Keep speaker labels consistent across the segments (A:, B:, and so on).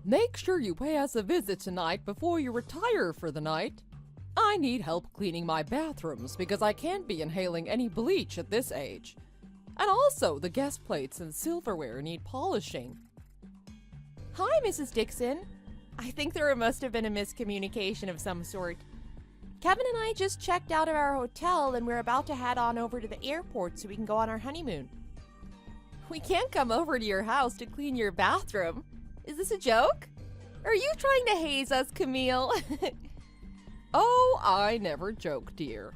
A: Make sure you pay us a visit tonight before you retire for the night. I need help cleaning my bathrooms because I can't be inhaling any bleach at this age. And also, the guest plates and silverware need polishing.
B: Hi, Mrs. Dixon. I think there must have been a miscommunication of some sort. Kevin and I just checked out of our hotel and we're about to head on over to the airport so we can go on our honeymoon. We can't come over to your house to clean your bathroom. Is this a joke? Are you trying to haze us, Camille?
A: Oh, I never joke, dear.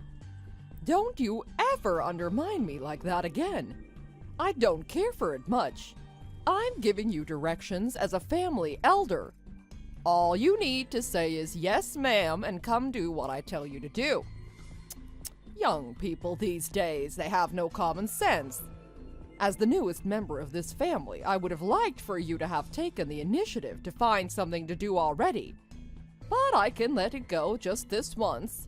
A: Don't you ever undermine me like that again. I don't care for it much. I'm giving you directions as a family elder. All you need to say is yes, ma'am, and come do what I tell you to do. Young people these days, they have no common sense. As the newest member of this family, I would have liked for you to have taken the initiative to find something to do already. But I can let it go just this once.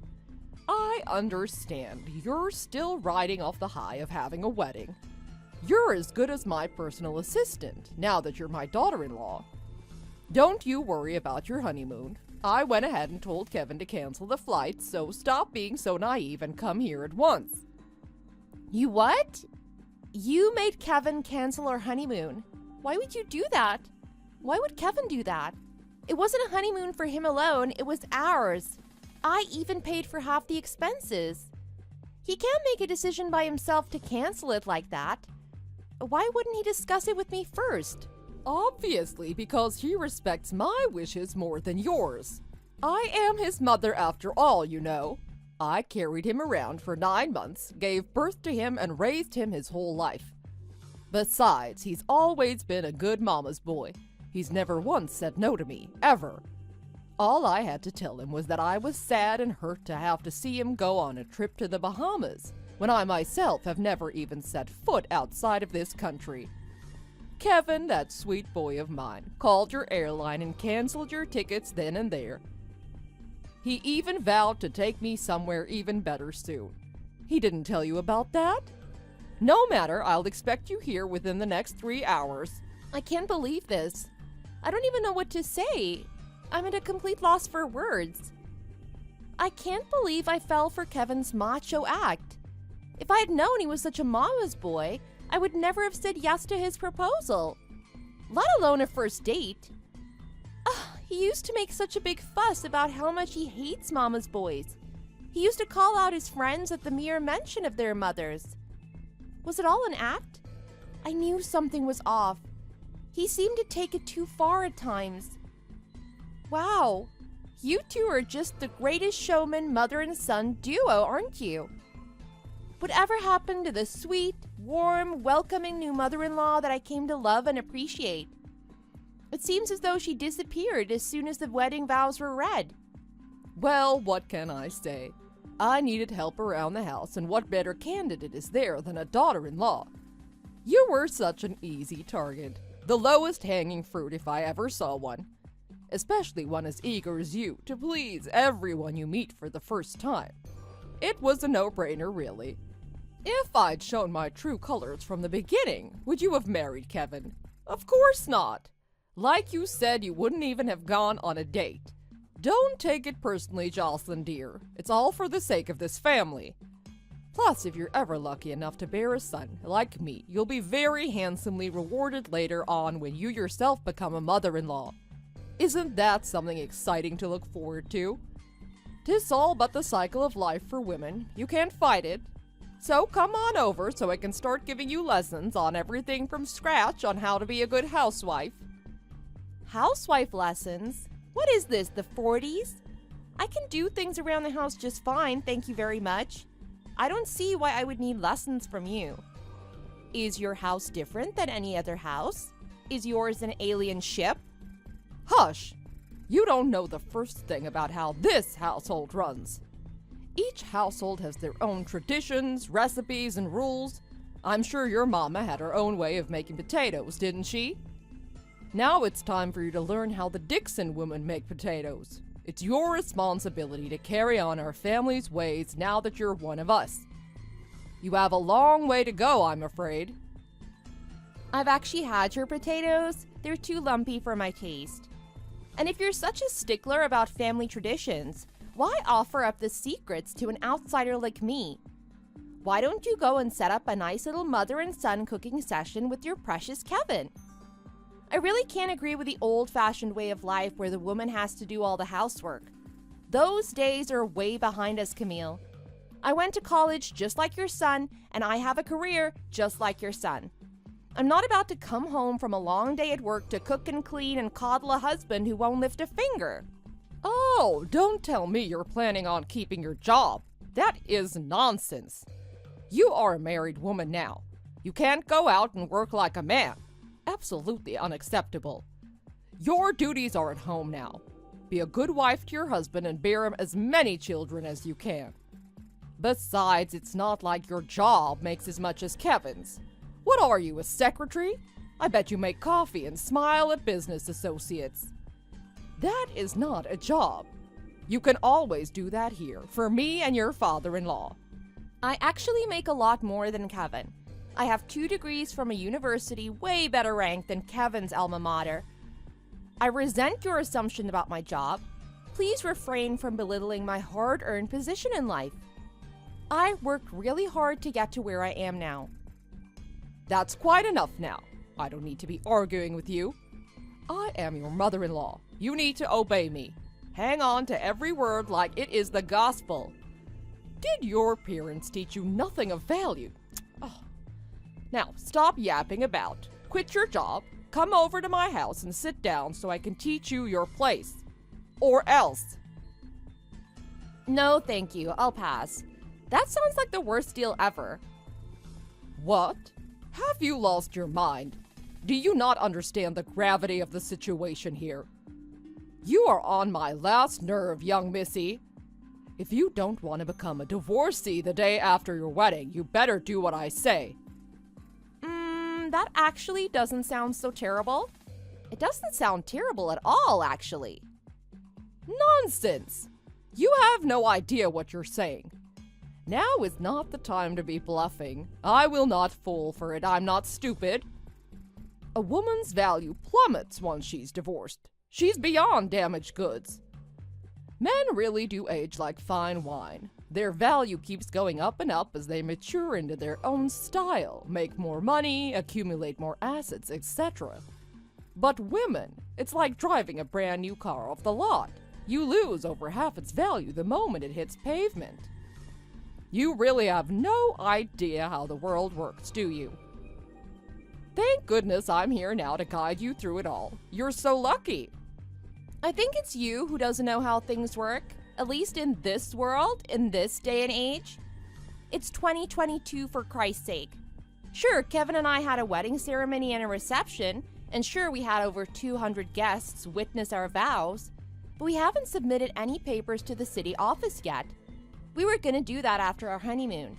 A: I understand you're still riding off the high of having a wedding. You're as good as my personal assistant, now that you're my daughter-in-law. Don't you worry about your honeymoon. I went ahead and told Kevin to cancel the flight, so stop being so naive and come here at once.
B: You what? You made Kevin cancel our honeymoon. Why would you do that? Why would Kevin do that? It wasn't a honeymoon for him alone, it was ours. I even paid for half the expenses. He can't make a decision by himself to cancel it like that. Why wouldn't he discuss it with me first?
A: Obviously, because he respects my wishes more than yours. I am his mother after all, you know. I carried him around for 9 months, gave birth to him, and raised him his whole life. Besides, he's always been a good mama's boy. He's never once said no to me, ever. All I had to tell him was that I was sad and hurt to have to see him go on a trip to the Bahamas, when I myself have never even set foot outside of this country. Kevin, that sweet boy of mine, called your airline and canceled your tickets then and there. He even vowed to take me somewhere even better soon. He didn't tell you about that? No matter, I'll expect you here within the next 3 hours.
B: I can't believe this. I don't even know what to say. I'm at a complete loss for words. I can't believe I fell for Kevin's macho act. If I had known he was such a mama's boy, I would never have said yes to his proposal, let alone a first date. He used to make such a big fuss about how much he hates mama's boys. He used to call out his friends at the mere mention of their mothers. Was it all an act? I knew something was off. He seemed to take it too far at times. Wow, you two are just the greatest showman mother and son duo, aren't you? Whatever happened to the sweet, warm, welcoming new mother-in-law that I came to love and appreciate? It seems as though she disappeared as soon as the wedding vows were read.
A: Well, what can I say? I needed help around the house, and what better candidate is there than a daughter-in-law? You were such an easy target, the lowest hanging fruit if I ever saw one. Especially one as eager as you to please everyone you meet for the first time. It was a no-brainer, really. If I'd shown my true colors from the beginning, would you have married Kevin? Of course not. Like you said, you wouldn't even have gone on a date. Don't take it personally, Jocelyn dear. It's all for the sake of this family. Plus, if you're ever lucky enough to bear a son, like me, you'll be very handsomely rewarded later on when you yourself become a mother-in-law. Isn't that something exciting to look forward to? 'Tis all but the cycle of life for women. You can't fight it. So come on over so I can start giving you lessons on everything from scratch on how to be a good housewife.
B: Housewife lessons? What is this, the 40s? I can do things around the house just fine, thank you very much. I don't see why I would need lessons from you. Is your house different than any other house? Is yours an alien ship?
A: Hush! You don't know the first thing about how this household runs. Each household has their own traditions, recipes, and rules. I'm sure your mama had her own way of making potatoes, didn't she? Now it's time for you to learn how the Dixon women make potatoes. It's your responsibility to carry on our family's ways now that you're one of us. You have a long way to go, I'm afraid.
B: I've actually had your potatoes. They're too lumpy for my taste. And if you're such a stickler about family traditions, why offer up the secrets to an outsider like me? Why don't you go and set up a nice little mother and son cooking session with your precious Kevin? I really can't agree with the old-fashioned way of life where the woman has to do all the housework. Those days are way behind us, Camille. I went to college just like your son, and I have a career just like your son. I'm not about to come home from a long day at work to cook and clean and coddle a husband who won't lift a finger.
A: Oh, don't tell me you're planning on keeping your job. That is nonsense. You are a married woman now. You can't go out and work like a man. Absolutely unacceptable. Your duties are at home now. Be a good wife to your husband and bear him as many children as you can. Besides, it's not like your job makes as much as Kevin's. What are you, a secretary? I bet you make coffee and smile at business associates. That is not a job. You can always do that here, for me and your father-in-law.
B: I actually make a lot more than Kevin. I have 2 degrees from a university way better ranked than Kevin's alma mater. I resent your assumption about my job. Please refrain from belittling my hard-earned position in life. I worked really hard to get to where I am now.
A: That's quite enough now. I don't need to be arguing with you. I am your mother-in-law. You need to obey me. Hang on to every word like it is the gospel. Did your parents teach you nothing of value? Oh. Now, stop yapping about. Quit your job, come over to my house and sit down so I can teach you your place. Or else.
B: No, thank you. I'll pass. That sounds like the worst deal ever.
A: What? Have you lost your mind? Do you not understand the gravity of the situation here? You are on my last nerve, young missy. If you don't want to become a divorcee the day after your wedding, you better do what I say.
B: That actually doesn't sound so terrible. It doesn't sound terrible at all, actually.
A: Nonsense! You have no idea what you're saying. Now is not the time to be bluffing. I will not fall for it. I'm not stupid. A woman's value plummets once she's divorced. She's beyond damaged goods. Men really do age like fine wine. Their value keeps going up and up as they mature into their own style, make more money, accumulate more assets, etc. But women, it's like driving a brand new car off the lot. You lose over half its value the moment it hits pavement. You really have no idea how the world works, do you? Thank goodness I'm here now to guide you through it all. You're so lucky.
B: I think it's you who doesn't know how things work, at least in this world, in this day and age. It's 2022 for Christ's sake. Sure, Kevin and I had a wedding ceremony and a reception, and sure, we had over 200 guests witness our vows, but we haven't submitted any papers to the city office yet. We were going to do that after our honeymoon.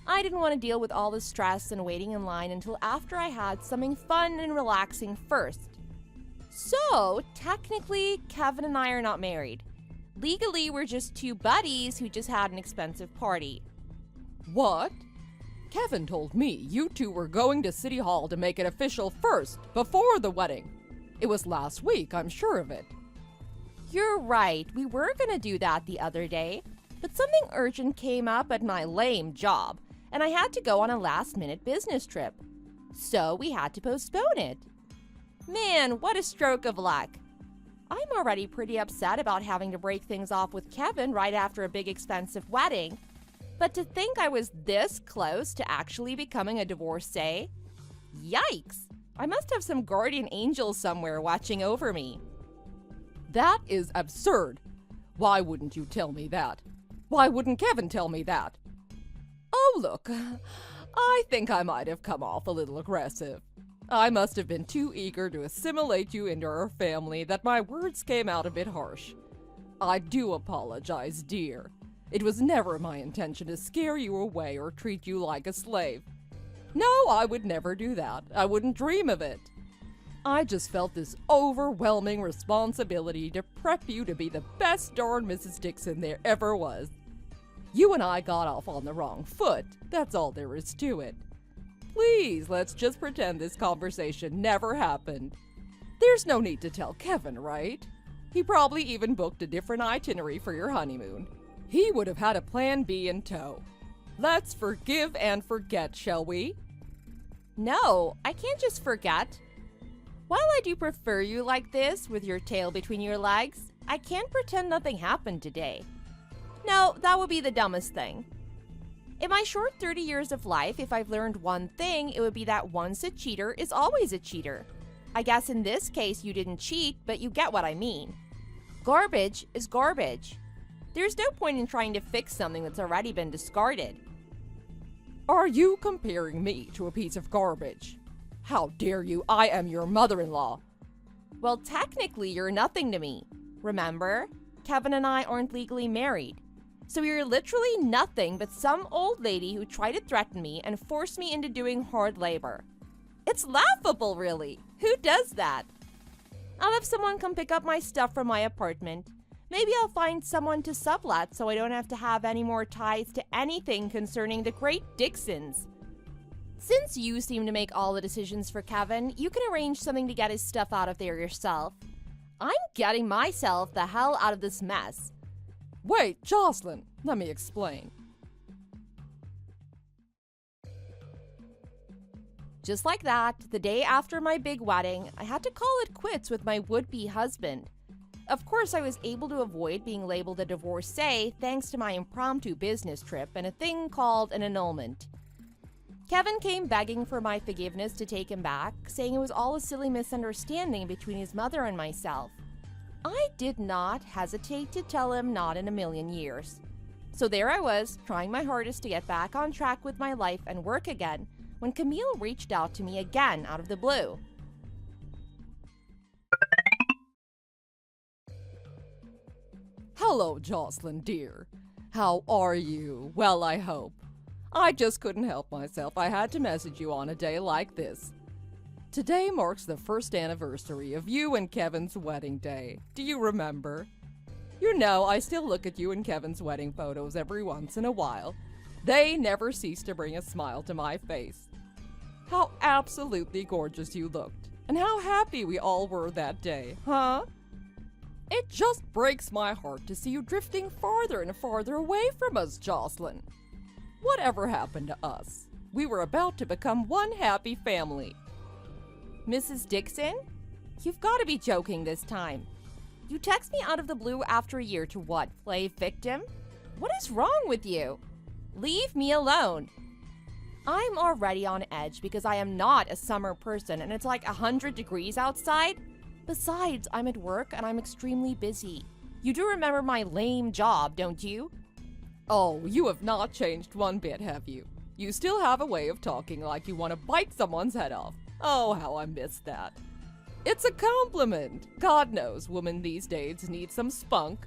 B: I didn't want to deal with all the stress and waiting in line until after I had something fun and relaxing first. So, technically, Kevin and I are not married. Legally, we're just 2 buddies who just had an expensive party.
A: What? Kevin told me you 2 were going to City Hall to make it official first, before the wedding. It was last week, I'm sure of it.
B: You're right, we were going to do that the other day, but something urgent came up at my lame job, and I had to go on a last-minute business trip. So we had to postpone it. Man, what a stroke of luck. I'm already pretty upset about having to break things off with Kevin right after a big expensive wedding. But to think I was this close to actually becoming a divorcee? Yikes! I must have some guardian angel somewhere watching over me.
A: That is absurd. Why wouldn't you tell me that? Why wouldn't Kevin tell me that? Oh, look, I think I might have come off a little aggressive. I must have been too eager to assimilate you into our family that my words came out a bit harsh. I do apologize, dear. It was never my intention to scare you away or treat you like a slave. No, I would never do that. I wouldn't dream of it. I just felt this overwhelming responsibility to prep you to be the best darn Mrs. Dixon there ever was. You and I got off on the wrong foot. That's all there is to it. Please, let's just pretend this conversation never happened. There's no need to tell Kevin, right? He probably even booked a different itinerary for your honeymoon. He would have had a plan B in tow. Let's forgive and forget, shall we?
B: No, I can't just forget. While I do prefer you like this, with your tail between your legs, I can't pretend nothing happened today. No, that would be the dumbest thing. In my short 30 years of life, if I've learned one thing, it would be that once a cheater is always a cheater. I guess in this case you didn't cheat, but you get what I mean. Garbage is garbage. There's no point in trying to fix something that's already been discarded.
A: Are you comparing me to a piece of garbage? How dare you? I am your mother-in-law.
B: Well, technically, you're nothing to me. Remember? Kevin and I aren't legally married. So you're literally nothing but some old lady who tried to threaten me and force me into doing hard labor. It's laughable, really. Who does that? I'll have someone come pick up my stuff from my apartment. Maybe I'll find someone to sublet so I don't have to have any more ties to anything concerning the great Dixons. Since you seem to make all the decisions for Kevin, you can arrange something to get his stuff out of there yourself. I'm getting myself the hell out of this mess.
A: Wait, Jocelyn, let me explain.
B: Just like that, the day after my big wedding, I had to call it quits with my would-be husband. Of course, I was able to avoid being labeled a divorcee thanks to my impromptu business trip and a thing called an annulment. Kevin came begging for my forgiveness to take him back, saying it was all a silly misunderstanding between his mother and myself. I did not hesitate to tell him not in a million years. So there I was, trying my hardest to get back on track with my life and work again, when Camille reached out to me again out of the blue.
A: Hello, Jocelyn, dear. How are you? Well, I hope. I just couldn't help myself. I had to message you on a day like this. Today marks the first anniversary of you and Kevin's wedding day. Do you remember? You know, I still look at you and Kevin's wedding photos every once in a while. They never cease to bring a smile to my face. How absolutely gorgeous you looked, and how happy we all were that day, huh? It just breaks my heart to see you drifting farther and farther away from us, Jocelyn. Whatever happened to us? We were about to become one happy family.
B: Mrs. Dixon? You've got to be joking this time. You text me out of the blue after a year to what, play victim? What is wrong with you? Leave me alone. I'm already on edge because I am not a summer person and it's like 100 degrees outside. Besides, I'm at work and I'm extremely busy. You do remember my lame job, don't you?
A: Oh, you have not changed one bit, have you? You still have a way of talking like you want to bite someone's head off. Oh, how I miss that. It's a compliment. God knows women these days need some spunk.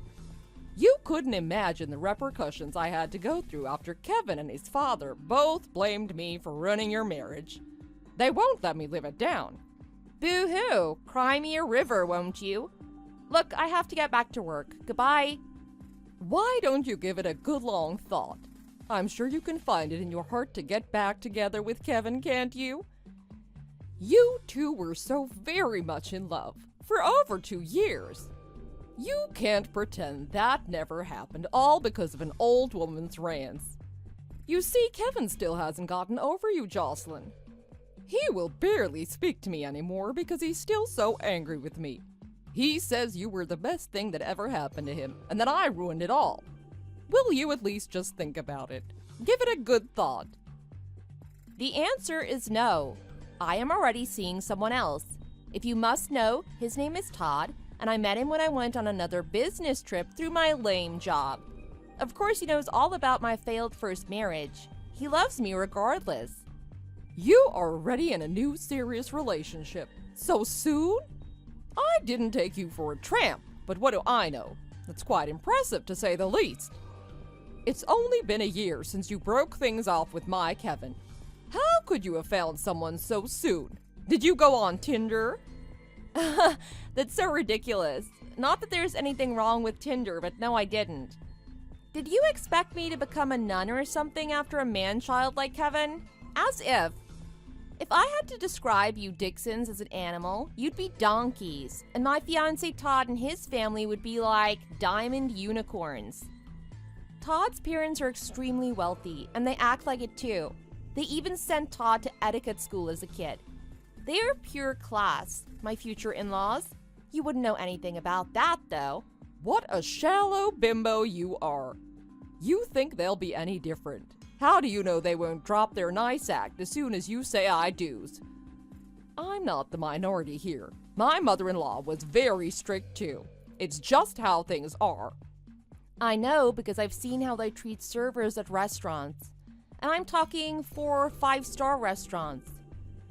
A: You couldn't imagine the repercussions I had to go through after Kevin and his father both blamed me for ruining your marriage. They won't let me live it down.
B: Boo-hoo! Cry me a river, won't you? Look, I have to get back to work. Goodbye.
A: Why don't you give it a good long thought? I'm sure you can find it in your heart to get back together with Kevin, can't you? You two were so very much in love for over 2 years. You can't pretend that never happened, all because of an old woman's rants. You see, Kevin still hasn't gotten over you, Jocelyn. He will barely speak to me anymore because he's still so angry with me. He says you were the best thing that ever happened to him, and that I ruined it all. Will you at least just think about it? Give it a good thought.
B: The answer is no. I am already seeing someone else. If you must know, his name is Todd, and I met him when I went on another business trip through my lame job. Of course, he knows all about my failed first marriage. He loves me regardless.
A: You are already in a new serious relationship. So soon? I didn't take you for a tramp, but what do I know? That's quite impressive, to say the least. It's only been a year since you broke things off with my Kevin. How could you have found someone so soon? Did you go on Tinder?
B: That's so ridiculous. Not that there's anything wrong with Tinder, but no, I didn't. Did you expect me to become a nun or something after a man-child like Kevin? As if. If I had to describe you Dixons as an animal, you'd be donkeys, and my fiancé Todd and his family would be like diamond unicorns. Todd's parents are extremely wealthy, and they act like it too. They even sent Todd to etiquette school as a kid. They are pure class, my future in-laws. You wouldn't know anything about that, though.
A: What a shallow bimbo you are. You think they'll be any different. How do you know they won't drop their nice act as soon as you say I do's? I'm not the minority here. My mother-in-law was very strict too. It's just how things are.
B: I know because I've seen how they treat servers at restaurants. And I'm talking 4 or 5-star restaurants.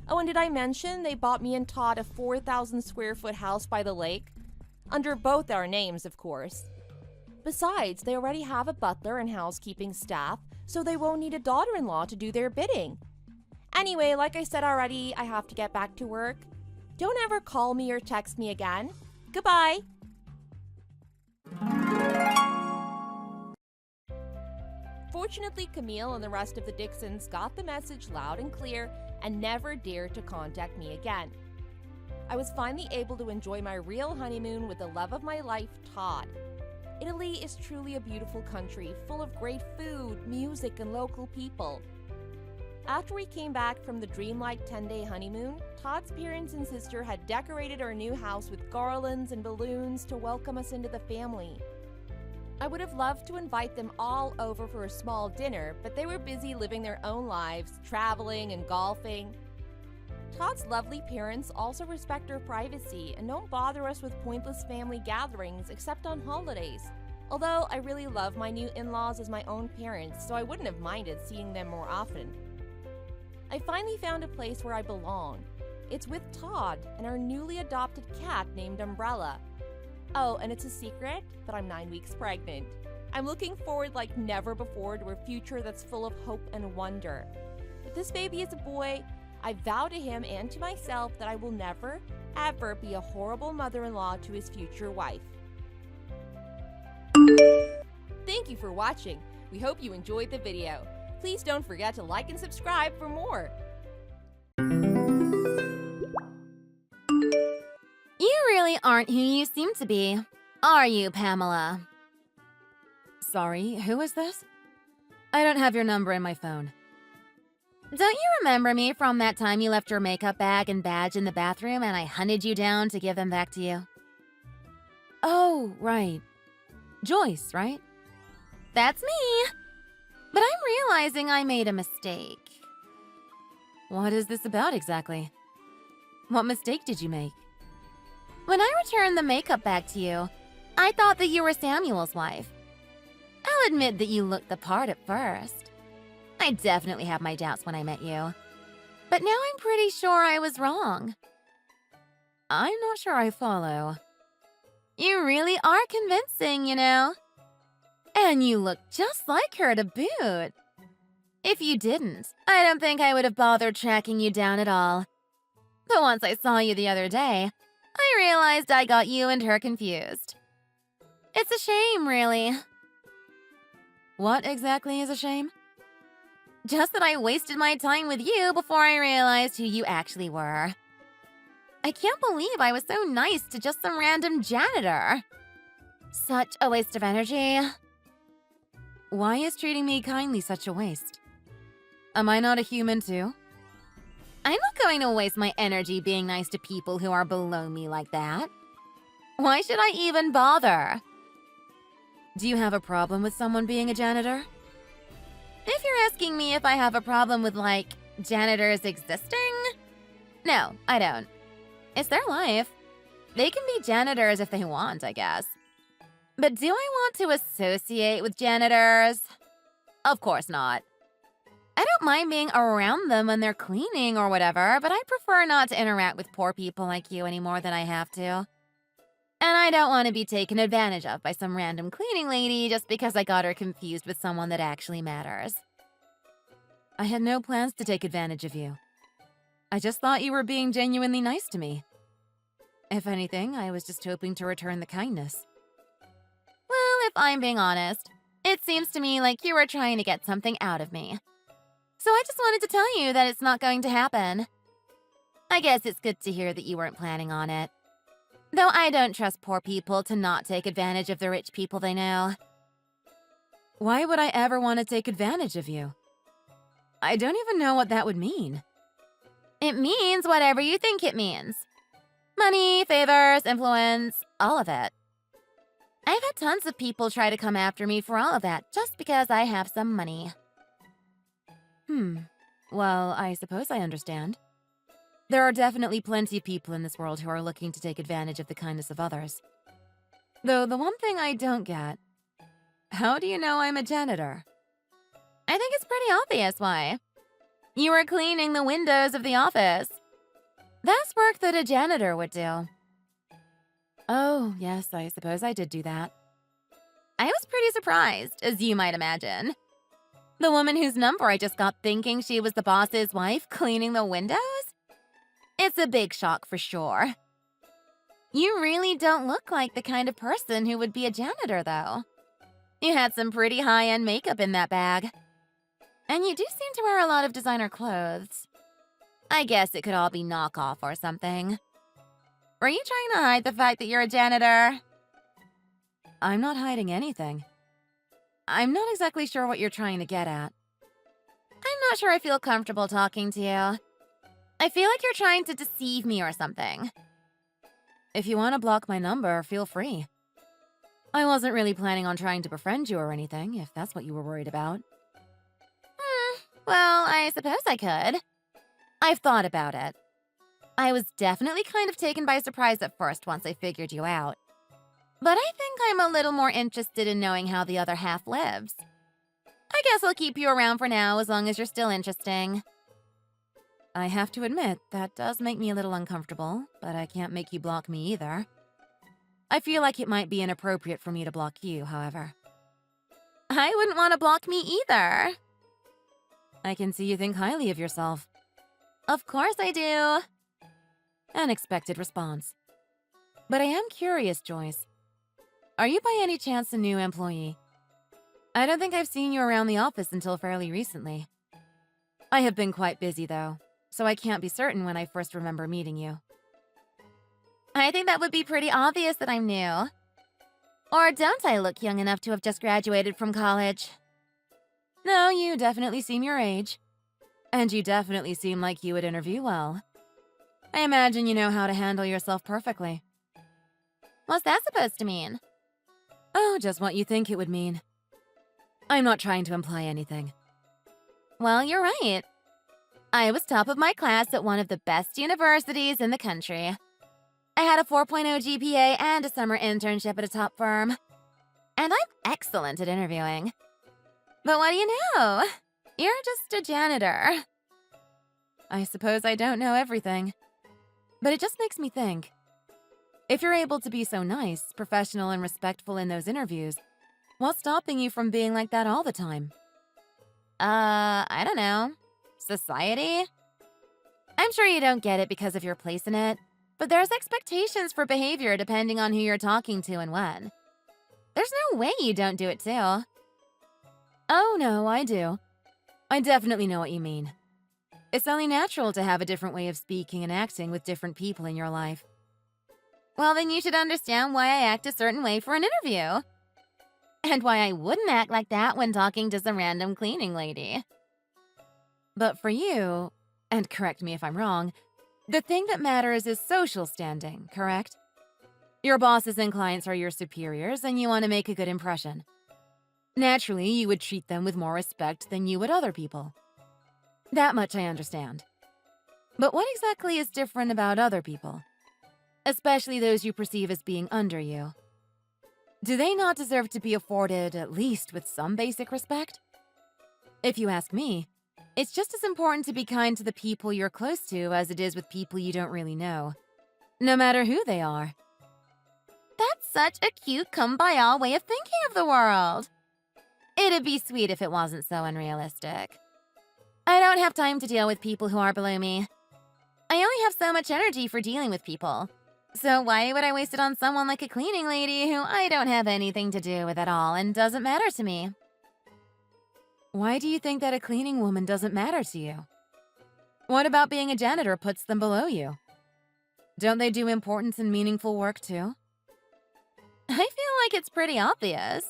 B: Oh, and did I mention they bought me and Todd a 4,000 square foot house by the lake? Under both our names, of course. Besides, they already have a butler and housekeeping staff, so they won't need a daughter-in-law to do their bidding. Anyway, like I said already, I have to get back to work. Don't ever call me or text me again. Goodbye. Fortunately, Camille and the rest of the Dixons got the message loud and clear and never dared to contact me again. I was finally able to enjoy my real honeymoon with the love of my life, Todd. Italy is truly a beautiful country, full of great food, music, and local people. After we came back from the dreamlike 10-day honeymoon, Todd's parents and sister had decorated our new house with garlands and balloons to welcome us into the family. I would have loved to invite them all over for a small dinner, but they were busy living their own lives, traveling and golfing. Todd's lovely parents also respect our privacy and don't bother us with pointless family gatherings except on holidays. Although I really love my new in-laws as my own parents, so I wouldn't have minded seeing them more often. I finally found a place where I belong. It's with Todd and our newly adopted cat named Umbrella. Oh, and it's a secret, but I'm 9 weeks pregnant. I'm looking forward like never before to a future that's full of hope and wonder. If this baby is a boy, I vow to him and to myself that I will never, ever be a horrible mother-in-law to his future wife. Thank you for watching. We hope you enjoyed the video. Please don't forget to like and subscribe for more.
C: You really aren't who you seem to be, are you, Pamela?
D: Sorry, who is this? I don't have your number in my phone.
C: Don't you remember me from that time you left your makeup bag and badge in the bathroom and I hunted you down to give them back to you?
D: Oh, right. Joyce, right?
C: That's me. But I'm realizing I made a mistake.
D: What is this about exactly? What mistake did you make?
C: When I returned the makeup bag to you, I thought that you were Samuel's wife. I'll admit that you looked the part at first. I definitely had my doubts when I met you. But now I'm pretty sure I was wrong.
D: I'm not sure I follow.
C: You really are convincing, you know. And you look just like her to boot. If you didn't, I don't think I would have bothered tracking you down at all. But once I saw you the other day, I realized I got you and her confused. It's a shame, really.
D: What exactly is a shame?
C: Just that I wasted my time with you before I realized who you actually were. I can't believe I was so nice to just some random janitor. Such a waste of energy.
D: Why is treating me kindly such a waste? Am I not a human too?
C: I'm not going to waste my energy being nice to people who are below me like that. Why should I even bother?
D: Do you have a problem with someone being a janitor?
C: If you're asking me if I have a problem with, like, janitors existing? No, I don't. It's their life. They can be janitors if they want, I guess. But do I want to associate with janitors? Of course not. I don't mind being around them when they're cleaning or whatever, but I prefer not to interact with poor people like you any more than I have to. And I don't want to be taken advantage of by some random cleaning lady just because I got her confused with someone that actually matters.
D: I had no plans to take advantage of you. I just thought you were being genuinely nice to me. If anything, I was just hoping to return the kindness.
C: Well, if I'm being honest, it seems to me like you were trying to get something out of me. So I just wanted to tell you that it's not going to happen. I guess it's good to hear that you weren't planning on it. Though I don't trust poor people to not take advantage of the rich people they know.
D: Why would I ever want to take advantage of you? I don't even know what that would mean.
C: It means whatever you think it means. Money, favors, influence, all of it. I've had tons of people try to come after me for all of that just because I have some money.
D: Well, I suppose I understand. There are definitely plenty of people in this world who are looking to take advantage of the kindness of others. Though the one thing I don't get, how do you know I'm a janitor?
C: I think it's pretty obvious why. You were cleaning the windows of the office. That's work that a janitor would do.
D: Oh, yes, I suppose I did do that.
C: I was pretty surprised, as you might imagine. The woman whose number I just got thinking she was the boss's wife cleaning the windows? It's a big shock for sure. You really don't look like the kind of person who would be a janitor, though. You had some pretty high-end makeup in that bag. And you do seem to wear a lot of designer clothes. I guess it could all be knockoff or something. Were you trying to hide the fact that you're a janitor?
D: I'm not hiding anything. I'm not exactly sure what you're trying to get at.
C: I'm not sure I feel comfortable talking to you. I feel like you're trying to deceive me or something.
D: If you want to block my number, feel free. I wasn't really planning on trying to befriend you or anything, if that's what you were worried about.
C: Well, I suppose I could. I've thought about it. I was definitely kind of taken by surprise at first once I figured you out. But I think I'm a little more interested in knowing how the other half lives. I guess I'll keep you around for now as long as you're still interesting.
D: I have to admit, that does make me a little uncomfortable, but I can't make you block me either. I feel like it might be inappropriate for me to block you, however.
C: I wouldn't want to block me either.
D: I can see you think highly of yourself.
C: Of course I do.
D: Unexpected response. But I am curious, Joyce. Are you by any chance a new employee? I don't think I've seen you around the office until fairly recently. I have been quite busy, though, so I can't be certain when I first remember meeting you.
C: I think that would be pretty obvious that I'm new. Or don't I look young enough to have just graduated from college?
D: No, you definitely seem your age. And you definitely seem like you would interview well. I imagine you know how to handle yourself perfectly.
C: What's that supposed to mean?
D: Oh, just what you think it would mean. I'm not trying to imply anything.
C: Well, you're right. I was top of my class at one of the best universities in the country. I had a 4.0 GPA and a summer internship at a top firm. And I'm excellent at interviewing. But what do you know? You're just a janitor.
D: I suppose I don't know everything. But it just makes me think. If you're able to be so nice, professional, and respectful in those interviews, what's stopping you from being like that all the time?
C: I don't know. Society? I'm sure you don't get it because of your place in it, but there's expectations for behavior depending on who you're talking to and when. There's no way you don't do it too.
D: Oh, no, I do. I definitely know what you mean. It's only natural to have a different way of speaking and acting with different people in your life.
C: Well, then you should understand why I act a certain way for an interview. And why I wouldn't act like that when talking to some random cleaning lady.
D: But for you, and correct me if I'm wrong, the thing that matters is social standing, correct? Your bosses and clients are your superiors, and you want to make a good impression. Naturally, you would treat them with more respect than you would other people. That much I understand. But what exactly is different about other people? Especially those you perceive as being under you. Do they not deserve to be afforded at least with some basic respect? If you ask me, it's just as important to be kind to the people you're close to as it is with people you don't really know, no matter who they are.
C: That's such a cute kumbaya way of thinking of the world. It'd be sweet if it wasn't so unrealistic. I don't have time to deal with people who are below me. I only have so much energy for dealing with people. So why would I waste it on someone like a cleaning lady who I don't have anything to do with at all and doesn't matter to me?
D: Why do you think that a cleaning woman doesn't matter to you? What about being a janitor puts them below you? Don't they do important and meaningful work too?
C: I feel like it's pretty obvious.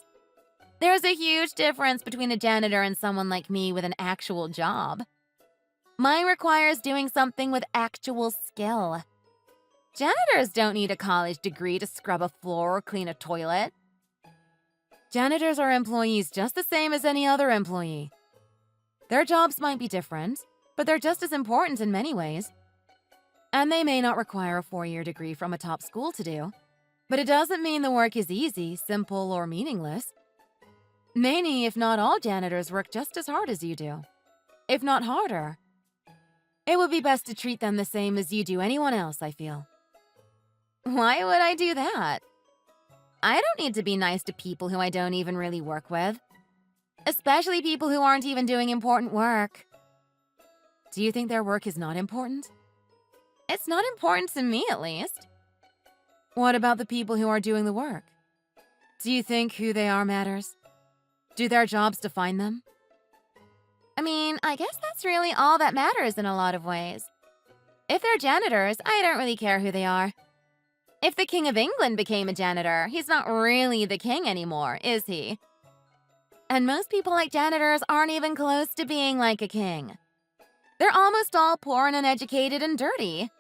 C: There's a huge difference between a janitor and someone like me with an actual job. Mine requires doing something with actual skill. Janitors don't need a college degree to scrub a floor or clean a toilet.
D: Janitors are employees just the same as any other employee. Their jobs might be different, but they're just as important in many ways. And they may not require a 4-year degree from a top school to do, but it doesn't mean the work is easy, simple, or meaningless. Many, if not all, janitors work just as hard as you do, if not harder. It would be best to treat them the same as you do anyone else, I feel.
C: Why would I do that? I don't need to be nice to people who I don't even really work with. Especially people who aren't even doing important work.
D: Do you think their work is not important?
C: It's not important to me, at least.
D: What about the people who are doing the work? Do you think who they are matters? Do their jobs define them?
C: I mean, I guess that's really all that matters in a lot of ways. If they're janitors, I don't really care who they are. If the King of England became a janitor, he's not really the king anymore, is he? And most people like janitors aren't even close to being like a king. They're almost all poor and uneducated and dirty.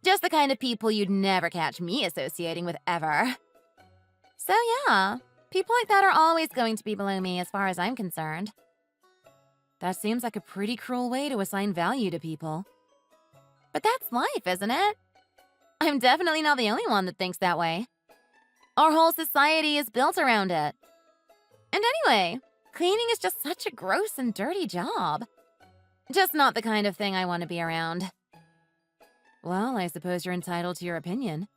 C: Just the kind of people you'd never catch me associating with ever. So yeah, people like that are always going to be below me as far as I'm concerned.
D: That seems like a pretty cruel way to assign value to people.
C: But that's life, isn't it? I'm definitely not the only one that thinks that way. Our whole society is built around it. And anyway, cleaning is just such a gross and dirty job. Just not the kind of thing I want to be around.
D: Well, I suppose you're entitled to your opinion.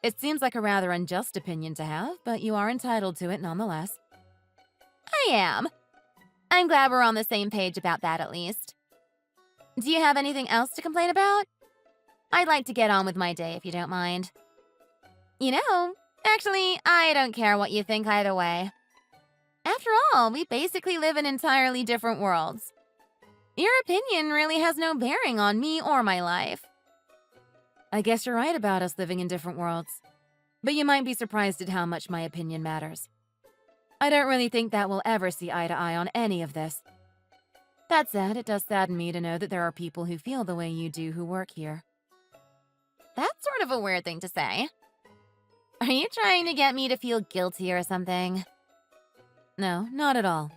D: It seems like a rather unjust opinion to have, but you are entitled to it nonetheless.
C: I am. I'm glad we're on the same page about that, at least. Do you have anything else to complain about? I'd like to get on with my day if you don't mind. You know, actually, I don't care what you think either way. After all, we basically live in entirely different worlds. Your opinion really has no bearing on me or my life.
D: I guess you're right about us living in different worlds. But you might be surprised at how much my opinion matters. I don't really think that we'll ever see eye to eye on any of this. That said, it does sadden me to know that there are people who feel the way you do who work here.
C: That's sort of a weird thing to say. Are you trying to get me to feel guilty or something?
D: No, not at all.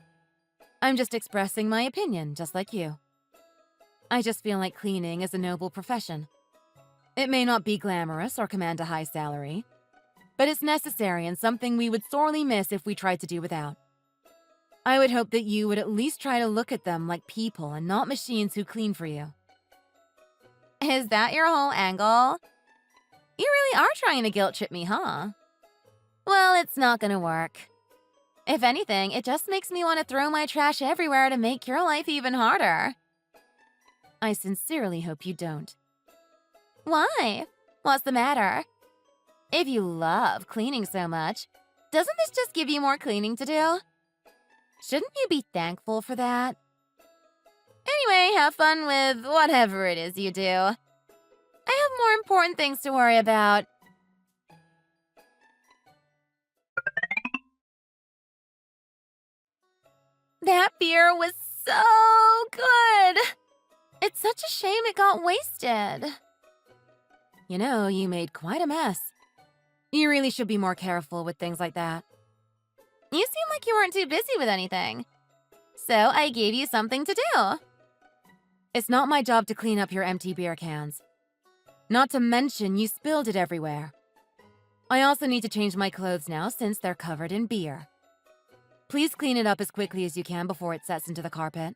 D: I'm just expressing my opinion, just like you. I just feel like cleaning is a noble profession. It may not be glamorous or command a high salary, but it's necessary and something we would sorely miss if we tried to do without. I would hope that you would at least try to look at them like people and not machines who clean for you.
C: Is that your whole angle? You really are trying to guilt trip me, huh? Well, it's not gonna work. If anything, it just makes me want to throw my trash everywhere to make your life even harder.
D: I sincerely hope you don't.
C: Why? What's the matter? If you love cleaning so much, doesn't this just give you more cleaning to do? Shouldn't you be thankful for that? Anyway, have fun with whatever it is you do. I have more important things to worry about. That beer was so good! It's such a shame it got wasted.
D: You know, you made quite a mess. You really should be more careful with things like that.
C: You seem like you weren't too busy with anything. So I gave you something to do.
D: It's not my job to clean up your empty beer cans. Not to mention, you spilled it everywhere. I also need to change my clothes now since they're covered in beer. Please clean it up as quickly as you can before it sets into the carpet.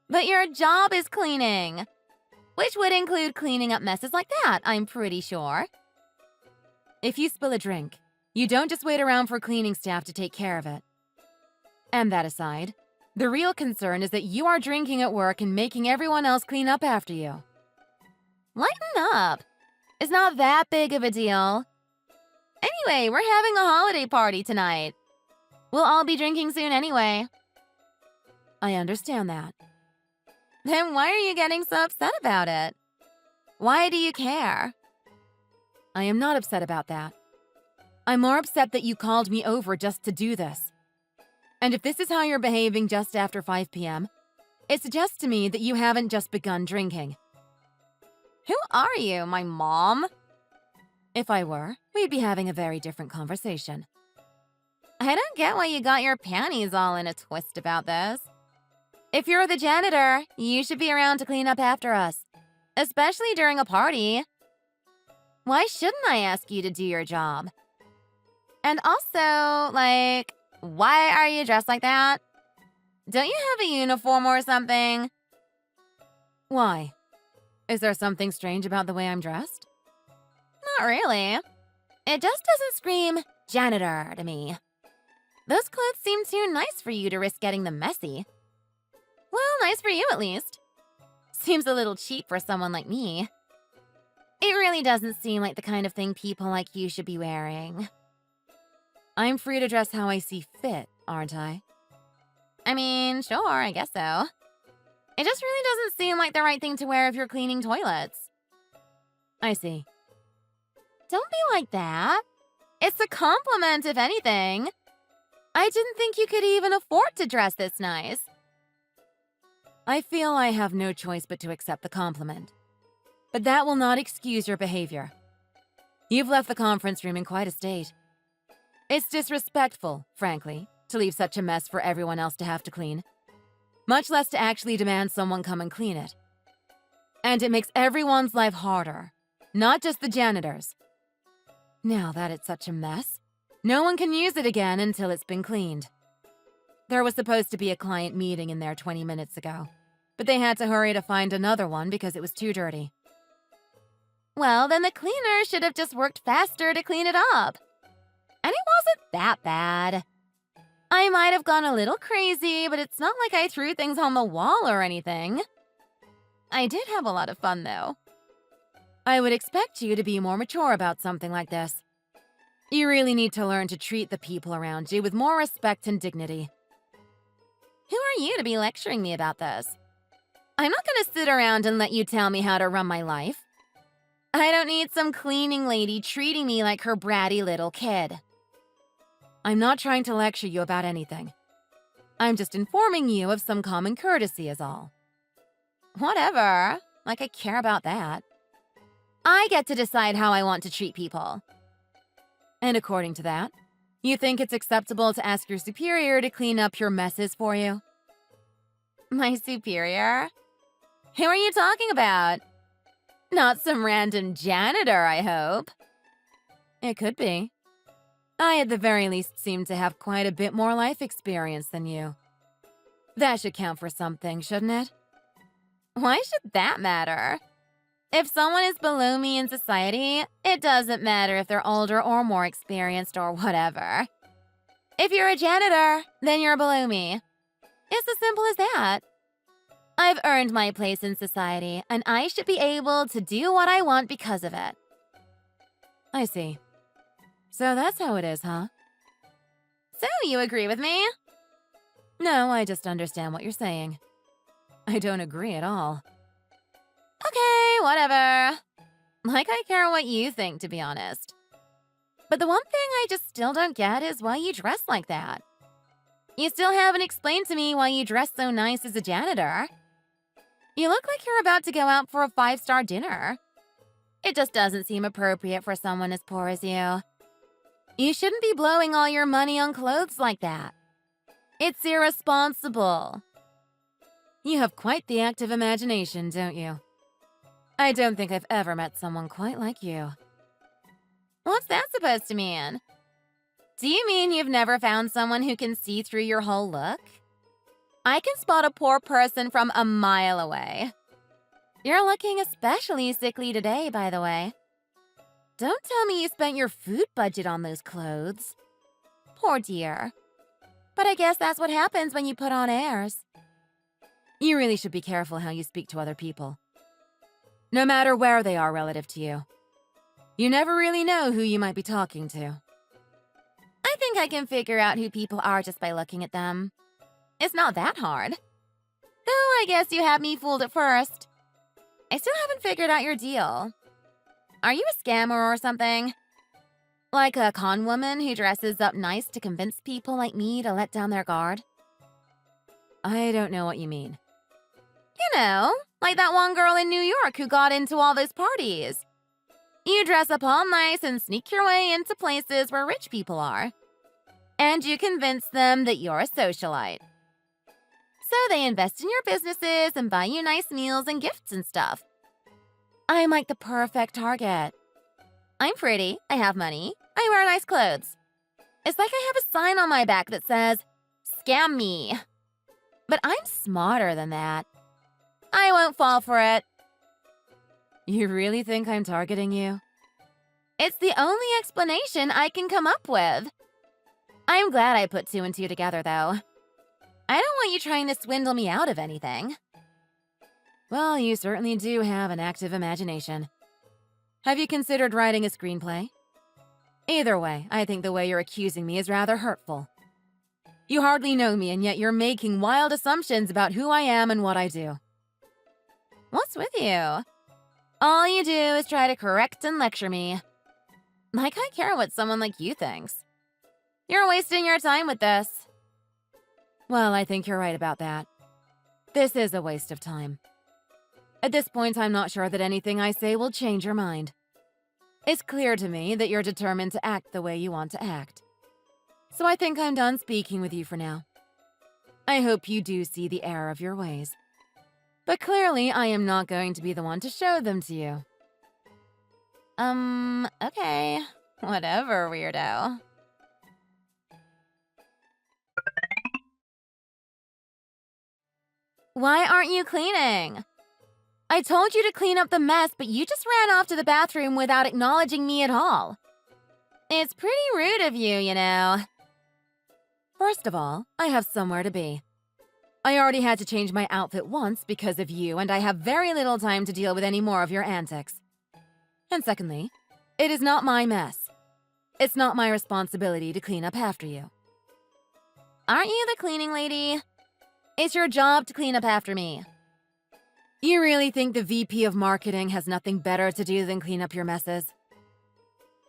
C: But your job is cleaning, which would include cleaning up messes like that, I'm pretty sure.
D: If you spill a drink, you don't just wait around for cleaning staff to take care of it. And that aside, the real concern is that you are drinking at work and making everyone else clean up after you.
C: Lighten up. It's not that big of a deal. Anyway, we're having a holiday party tonight. We'll all be drinking soon anyway.
D: I understand that.
C: Then why are you getting so upset about it? Why do you care?
D: I am not upset about that. I'm more upset that you called me over just to do this. And if this is how you're behaving just after 5 p.m., it suggests to me that you haven't just begun drinking.
C: Who are you, my mom?
D: If I were, we'd be having a very different conversation.
C: I don't get why you got your panties all in a twist about this. If you're the janitor, you should be around to clean up after us, especially during a party. Why shouldn't I ask you to do your job? And also, why are you dressed like that? Don't you have a uniform or something?
D: Why? Is there something strange about the way I'm dressed?
C: Not really. It just doesn't scream janitor to me. Those clothes seem too nice for you to risk getting them messy. Well, nice for you at least. Seems a little cheap for someone like me. It really doesn't seem like the kind of thing people like you should be wearing.
D: I'm free to dress how I see fit, aren't I?
C: I mean, sure, I guess so. It just really doesn't seem like the right thing to wear if you're cleaning toilets.
D: I see.
C: Don't be like that. It's a compliment, if anything. I didn't think you could even afford to dress this nice.
D: I feel I have no choice but to accept the compliment. But that will not excuse your behavior. You've left the conference room in quite a state. It's disrespectful, frankly, to leave such a mess for everyone else to have to clean. Much less to actually demand someone come and clean it. And it makes everyone's life harder, not just the janitor's. Now that it's such a mess, no one can use it again until it's been cleaned. There was supposed to be a client meeting in there 20 minutes ago, but they had to hurry to find another one because it was too dirty.
C: Well, then the cleaner should have just worked faster to clean it up. And it wasn't that bad. I might have gone a little crazy, but it's not like I threw things on the wall or anything. I did have a lot of fun, though.
D: I would expect you to be more mature about something like this. You really need to learn to treat the people around you with more respect and dignity.
C: Who are you to be lecturing me about this? I'm not going to sit around and let you tell me how to run my life. I don't need some cleaning lady treating me like her bratty little kid.
D: I'm not trying to lecture you about anything. I'm just informing you of some common courtesy is all.
C: Whatever. Like I care about that. I get to decide how I want to treat people.
D: And according to that, you think it's acceptable to ask your superior to clean up your messes for you?
C: My superior? Who are you talking about? Not some random janitor, I hope.
D: It could be. I, at the very least, seem to have quite a bit more life experience than you. That should count for something, shouldn't it?
C: Why should that matter? If someone is below me in society, it doesn't matter if they're older or more experienced or whatever. If you're a janitor, then you're below me. It's as simple as that. I've earned my place in society, and I should be able to do what I want because of it.
D: I see. So that's how it is, huh?
C: So you agree with me?
D: No, I just understand what you're saying. I don't agree at all.
C: Okay, whatever. Like I care what you think, to be honest. But the one thing I just still don't get is why you dress like that. You still haven't explained to me why you dress so nice as a janitor. You look like you're about to go out for a 5-star dinner. It just doesn't seem appropriate for someone as poor as you. You shouldn't be blowing all your money on clothes like that. It's irresponsible.
D: You have quite the active imagination, don't you? I don't think I've ever met someone quite like you.
C: What's that supposed to mean? Do you mean you've never found someone who can see through your whole look? I can spot a poor person from a mile away. You're looking especially sickly today, by the way. Don't tell me you spent your food budget on those clothes. Poor dear. But I guess that's what happens when you put on airs.
D: You really should be careful how you speak to other people. No matter where they are relative to you. You never really know who you might be talking to.
C: I think I can figure out who people are just by looking at them. It's not that hard. Though I guess you had me fooled at first. I still haven't figured out your deal. Are you a scammer or something? Like a con woman who dresses up nice to convince people like me to let down their guard?
D: I don't know what you mean.
C: You know, like that one girl in New York who got into all those parties. You dress up all nice and sneak your way into places where rich people are. And you convince them that you're a socialite. So they invest in your businesses and buy you nice meals and gifts and stuff. I'm like the perfect target. I'm pretty, I have money, I wear nice clothes. It's like I have a sign on my back that says, "Scam me." But I'm smarter than that. I won't fall for it.
D: You really think I'm targeting you?
C: It's the only explanation I can come up with. I'm glad I put two and two together, though. I don't want you trying to swindle me out of anything.
D: Well, you certainly do have an active imagination. Have you considered writing a screenplay? Either way, I think the way you're accusing me is rather hurtful. You hardly know me, and yet you're making wild assumptions about who I am and what I do.
C: What's with you? All you do is try to correct and lecture me. Like I care what someone like you thinks. You're wasting your time with this.
D: Well, I think you're right about that. This is a waste of time. At this point, I'm not sure that anything I say will change your mind. It's clear to me that you're determined to act the way you want to act. So I think I'm done speaking with you for now. I hope you do see the error of your ways. But clearly, I am not going to be the one to show them to you.
C: Okay. Whatever, weirdo. Why aren't you cleaning? I told you to clean up the mess, but you just ran off to the bathroom without acknowledging me at all. It's pretty rude of you, you know.
D: First of all, I have somewhere to be. I already had to change my outfit once because of you, and I have very little time to deal with any more of your antics. And secondly, it is not my mess. It's not my responsibility to clean up after you.
C: Aren't you the cleaning lady? It's your job to clean up after me.
D: You really think the VP of Marketing has nothing better to do than clean up your messes?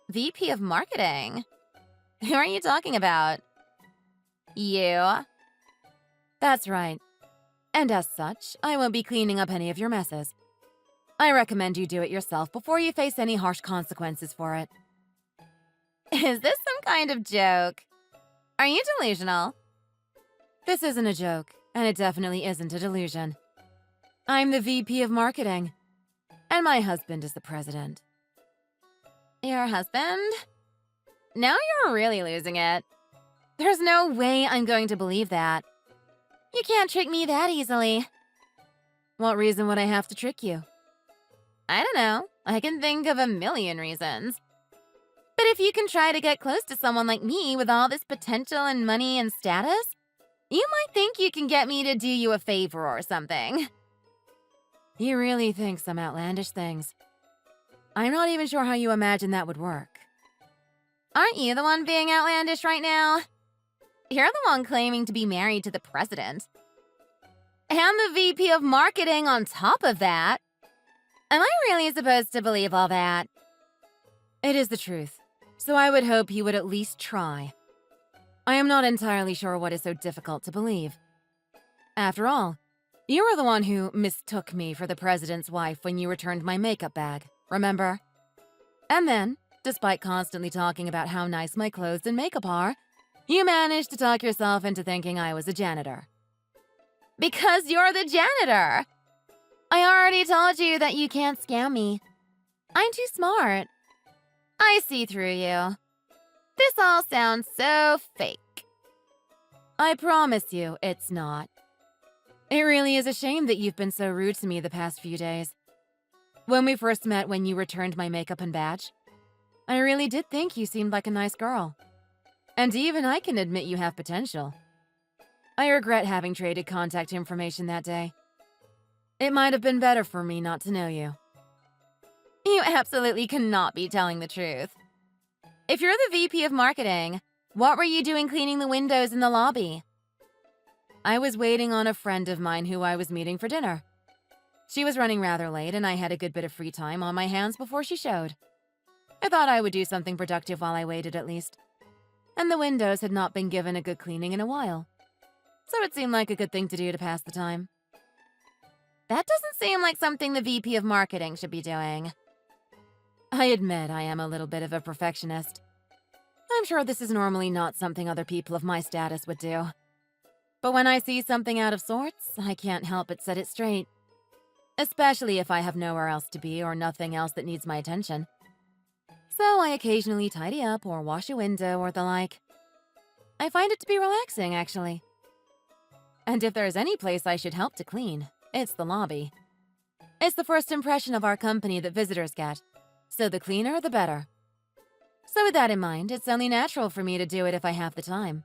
C: VP of Marketing? Who are you talking about? You?
D: That's right. And as such, I won't be cleaning up any of your messes. I recommend you do it yourself before you face any harsh consequences for it.
C: Is this some kind of joke? Are you delusional?
D: This isn't a joke, and it definitely isn't a delusion. I'm the VP of Marketing, and my husband is the president.
C: Your husband? Now you're really losing it. There's no way I'm going to believe that. You can't trick me that easily.
D: What reason would I have to trick you?
C: I don't know. I can think of a million reasons. But if you can try to get close to someone like me with all this potential and money and status, you might think you can get me to do you a favor or something.
D: You really think some outlandish things. I'm not even sure how you imagine that would work.
C: Aren't you the one being outlandish right now? You're the one claiming to be married to the president. And the VP of Marketing on top of that. Am I really supposed to believe all that?
D: It is the truth, so I would hope you would at least try. I am not entirely sure what is so difficult to believe. After all, you were the one who mistook me for the president's wife when you returned my makeup bag, remember? And then, despite constantly talking about how nice my clothes and makeup are, you managed to talk yourself into thinking I was a janitor.
C: Because you're the janitor! I already told you that you can't scam me. I'm too smart. I see through you. This all sounds so fake.
D: I promise you, it's not. It really is a shame that you've been so rude to me the past few days. When we first met when you returned my makeup and badge, I really did think you seemed like a nice girl. And even I can admit you have potential. I regret having traded contact information that day. It might have been better for me not to know you.
C: You absolutely cannot be telling the truth. If you're the VP of Marketing, what were you doing cleaning the windows in the lobby?
D: I was waiting on a friend of mine who I was meeting for dinner. She was running rather late, and I had a good bit of free time on my hands before she showed. I thought I would do something productive while I waited at least. And the windows had not been given a good cleaning in a while. So it seemed like a good thing to do to pass the time.
C: That doesn't seem like something the VP of marketing should be doing.
D: I admit I am a little bit of a perfectionist. I'm sure this is normally not something other people of my status would do. But when I see something out of sorts, I can't help but set it straight. Especially if I have nowhere else to be or nothing else that needs my attention. So I occasionally tidy up or wash a window or the like. I find it to be relaxing, actually. And if there's any place I should help to clean, it's the lobby. It's the first impression of our company that visitors get, so the cleaner, the better. So with that in mind, it's only natural for me to do it if I have the time.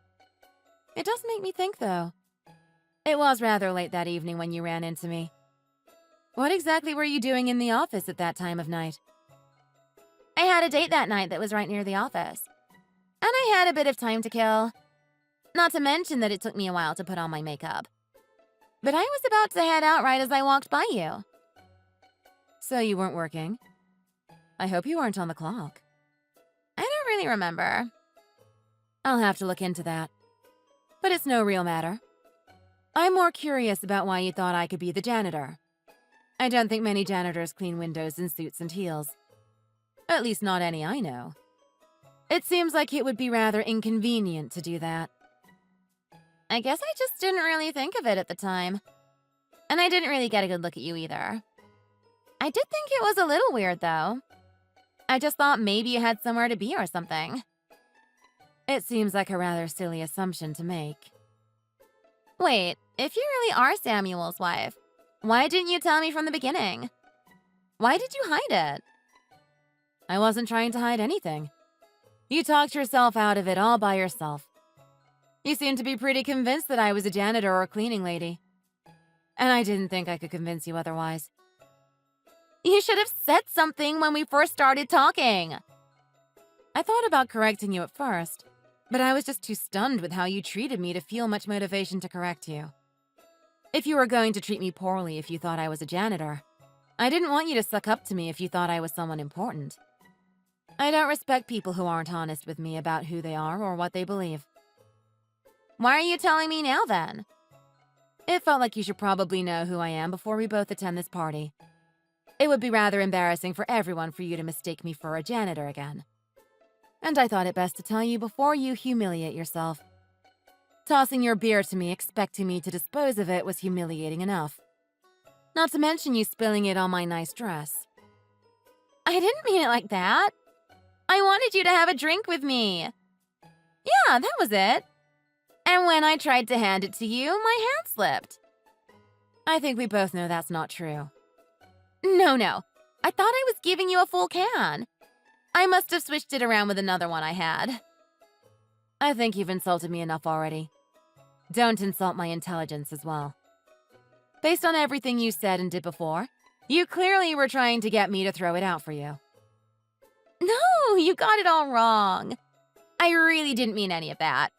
D: It does make me think, though. It was rather late that evening when you ran into me. What exactly were you doing in the office at that time of night?
C: I had a date that night that was right near the office. And I had a bit of time to kill. Not to mention that it took me a while to put on my makeup. But I was about to head out right as I walked by you.
D: So you weren't working? I hope you weren't on the clock.
C: I don't really remember.
D: I'll have to look into that. But it's no real matter. I'm more curious about why you thought I could be the janitor. I don't think many janitors clean windows in suits and heels. At least not any I know. It seems like it would be rather inconvenient to do that.
C: I guess I just didn't really think of it at the time. And I didn't really get a good look at you either. I did think it was a little weird, though. I just thought maybe you had somewhere to be or something.
D: It seems like a rather silly assumption to make.
C: Wait, if you really are Samuel's wife, why didn't you tell me from the beginning? Why did you hide it?
D: I wasn't trying to hide anything. You talked yourself out of it all by yourself. You seemed to be pretty convinced that I was a janitor or a cleaning lady. And I didn't think I could convince you otherwise.
C: You should have said something when we first started talking.
D: I thought about correcting you at first, but I was just too stunned with how you treated me to feel much motivation to correct you. If you were going to treat me poorly if you thought I was a janitor, I didn't want you to suck up to me if you thought I was someone important. I don't respect people who aren't honest with me about who they are or what they believe.
C: Why are you telling me now, then?
D: It felt like you should probably know who I am before we both attend this party. It would be rather embarrassing for everyone for you to mistake me for a janitor again. And I thought it best to tell you before you humiliate yourself. Tossing your beer to me expecting me to dispose of it was humiliating enough. Not to mention you spilling it on my nice dress.
C: I didn't mean it like that. I wanted you to have a drink with me. Yeah, that was it. And when I tried to hand it to you, my hand slipped.
D: I think we both know that's not true.
C: No. I thought I was giving you a full can. I must have switched it around with another one I had.
D: I think you've insulted me enough already. Don't insult my intelligence as well. Based on everything you said and did before, you clearly were trying to get me to throw it out for you.
C: No, you got it all wrong. I really didn't mean any of that.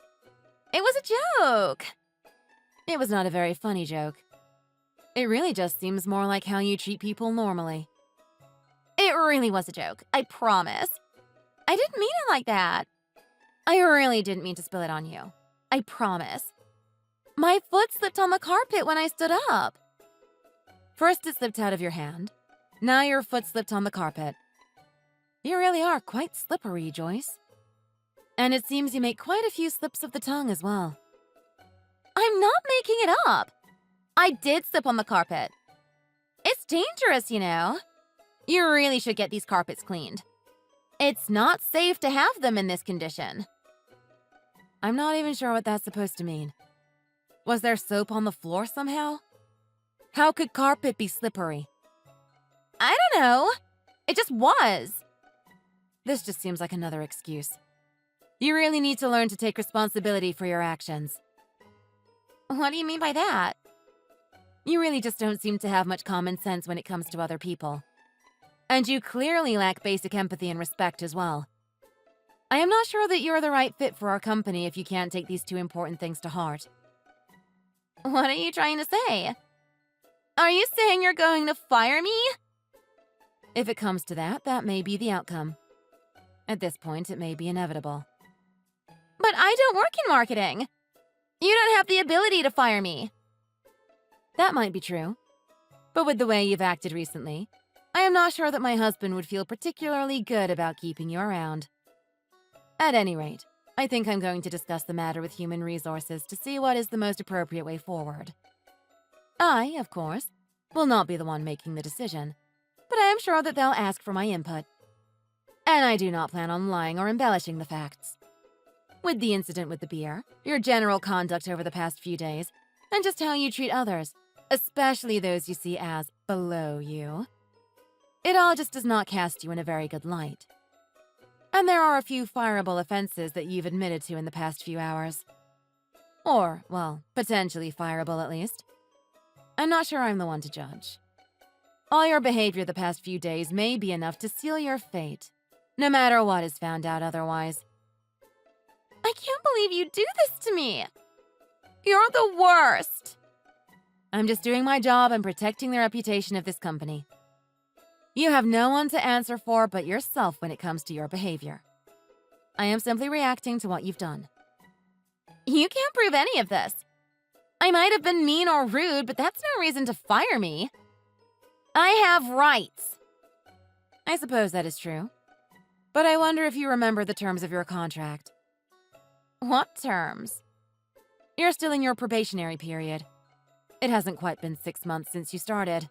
C: It was a joke.
D: It was not a very funny joke. It really just seems more like how you treat people normally.
C: It really was a joke, I promise. I didn't mean it like that. I really didn't mean to spill it on you. I promise. My foot slipped on the carpet when I stood up.
D: First it slipped out of your hand. Now your foot slipped on the carpet. You really are quite slippery, Joyce. And it seems you make quite a few slips of the tongue as well.
C: I'm not making it up. I did slip on the carpet. It's dangerous, you know. You really should get these carpets cleaned. It's not safe to have them in this condition.
D: I'm not even sure what that's supposed to mean. Was there soap on the floor somehow? How could carpet be slippery?
C: I don't know. It just was.
D: This just seems like another excuse. You really need to learn to take responsibility for your actions.
C: What do you mean by that?
D: You really just don't seem to have much common sense when it comes to other people. And you clearly lack basic empathy and respect as well. I am not sure that you're the right fit for our company if you can't take these two important things to heart.
C: What are you trying to say? Are you saying you're going to fire me?
D: If it comes to that, that may be the outcome. At this point, it may be inevitable.
C: But I don't work in marketing. You don't have the ability to fire me.
D: That might be true. But with the way you've acted recently, I am not sure that my husband would feel particularly good about keeping you around. At any rate, I think I'm going to discuss the matter with human resources to see what is the most appropriate way forward. I, of course, will not be the one making the decision, but I am sure that they'll ask for my input. And I do not plan on lying or embellishing the facts. With the incident with the beer, your general conduct over the past few days, and just how you treat others, especially those you see as below you, it all just does not cast you in a very good light. And there are a few fireable offenses that you've admitted to in the past few hours. Or, well, potentially fireable at least. I'm not sure I'm the one to judge. All your behavior the past few days may be enough to seal your fate, no matter what is found out otherwise.
C: I can't believe you do this to me. You're the worst.
D: I'm just doing my job and protecting the reputation of this company. You have no one to answer for but yourself when it comes to your behavior. I am simply reacting to what you've done.
C: You can't prove any of this. I might have been mean or rude, but that's no reason to fire me. I have rights.
D: I suppose that is true. But I wonder if you remember the terms of your contract.
C: What terms?
D: You're still in your probationary period. It hasn't quite been 6 months since you started.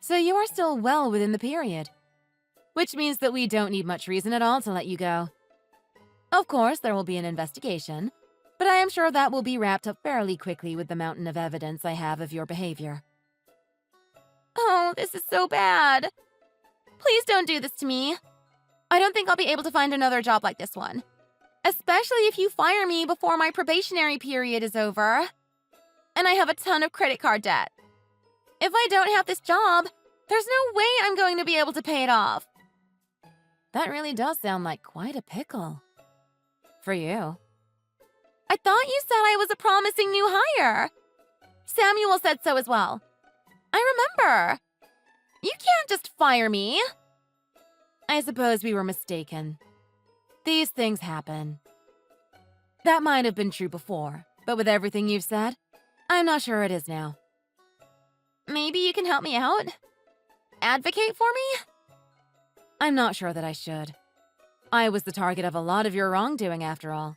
D: So you are still well within the period. Which means that we don't need much reason at all to let you go. Of course, there will be an investigation, but I am sure that will be wrapped up fairly quickly with the mountain of evidence I have of your behavior.
C: Oh, this is so bad. Please don't do this to me. I don't think I'll be able to find another job like this one. Especially if you fire me before my probationary period is over. And I have a ton of credit card debt. If I don't have this job, there's no way I'm going to be able to pay it off.
D: That really does sound like quite a pickle. For you.
C: I thought you said I was a promising new hire. Samuel said so as well. I remember. You can't just fire me.
D: I suppose we were mistaken. These things happen. That might have been true before, but with everything you've said, I'm not sure it is now.
C: Maybe you can help me out? Advocate for me?
D: I'm not sure that I should. I was the target of a lot of your wrongdoing after all.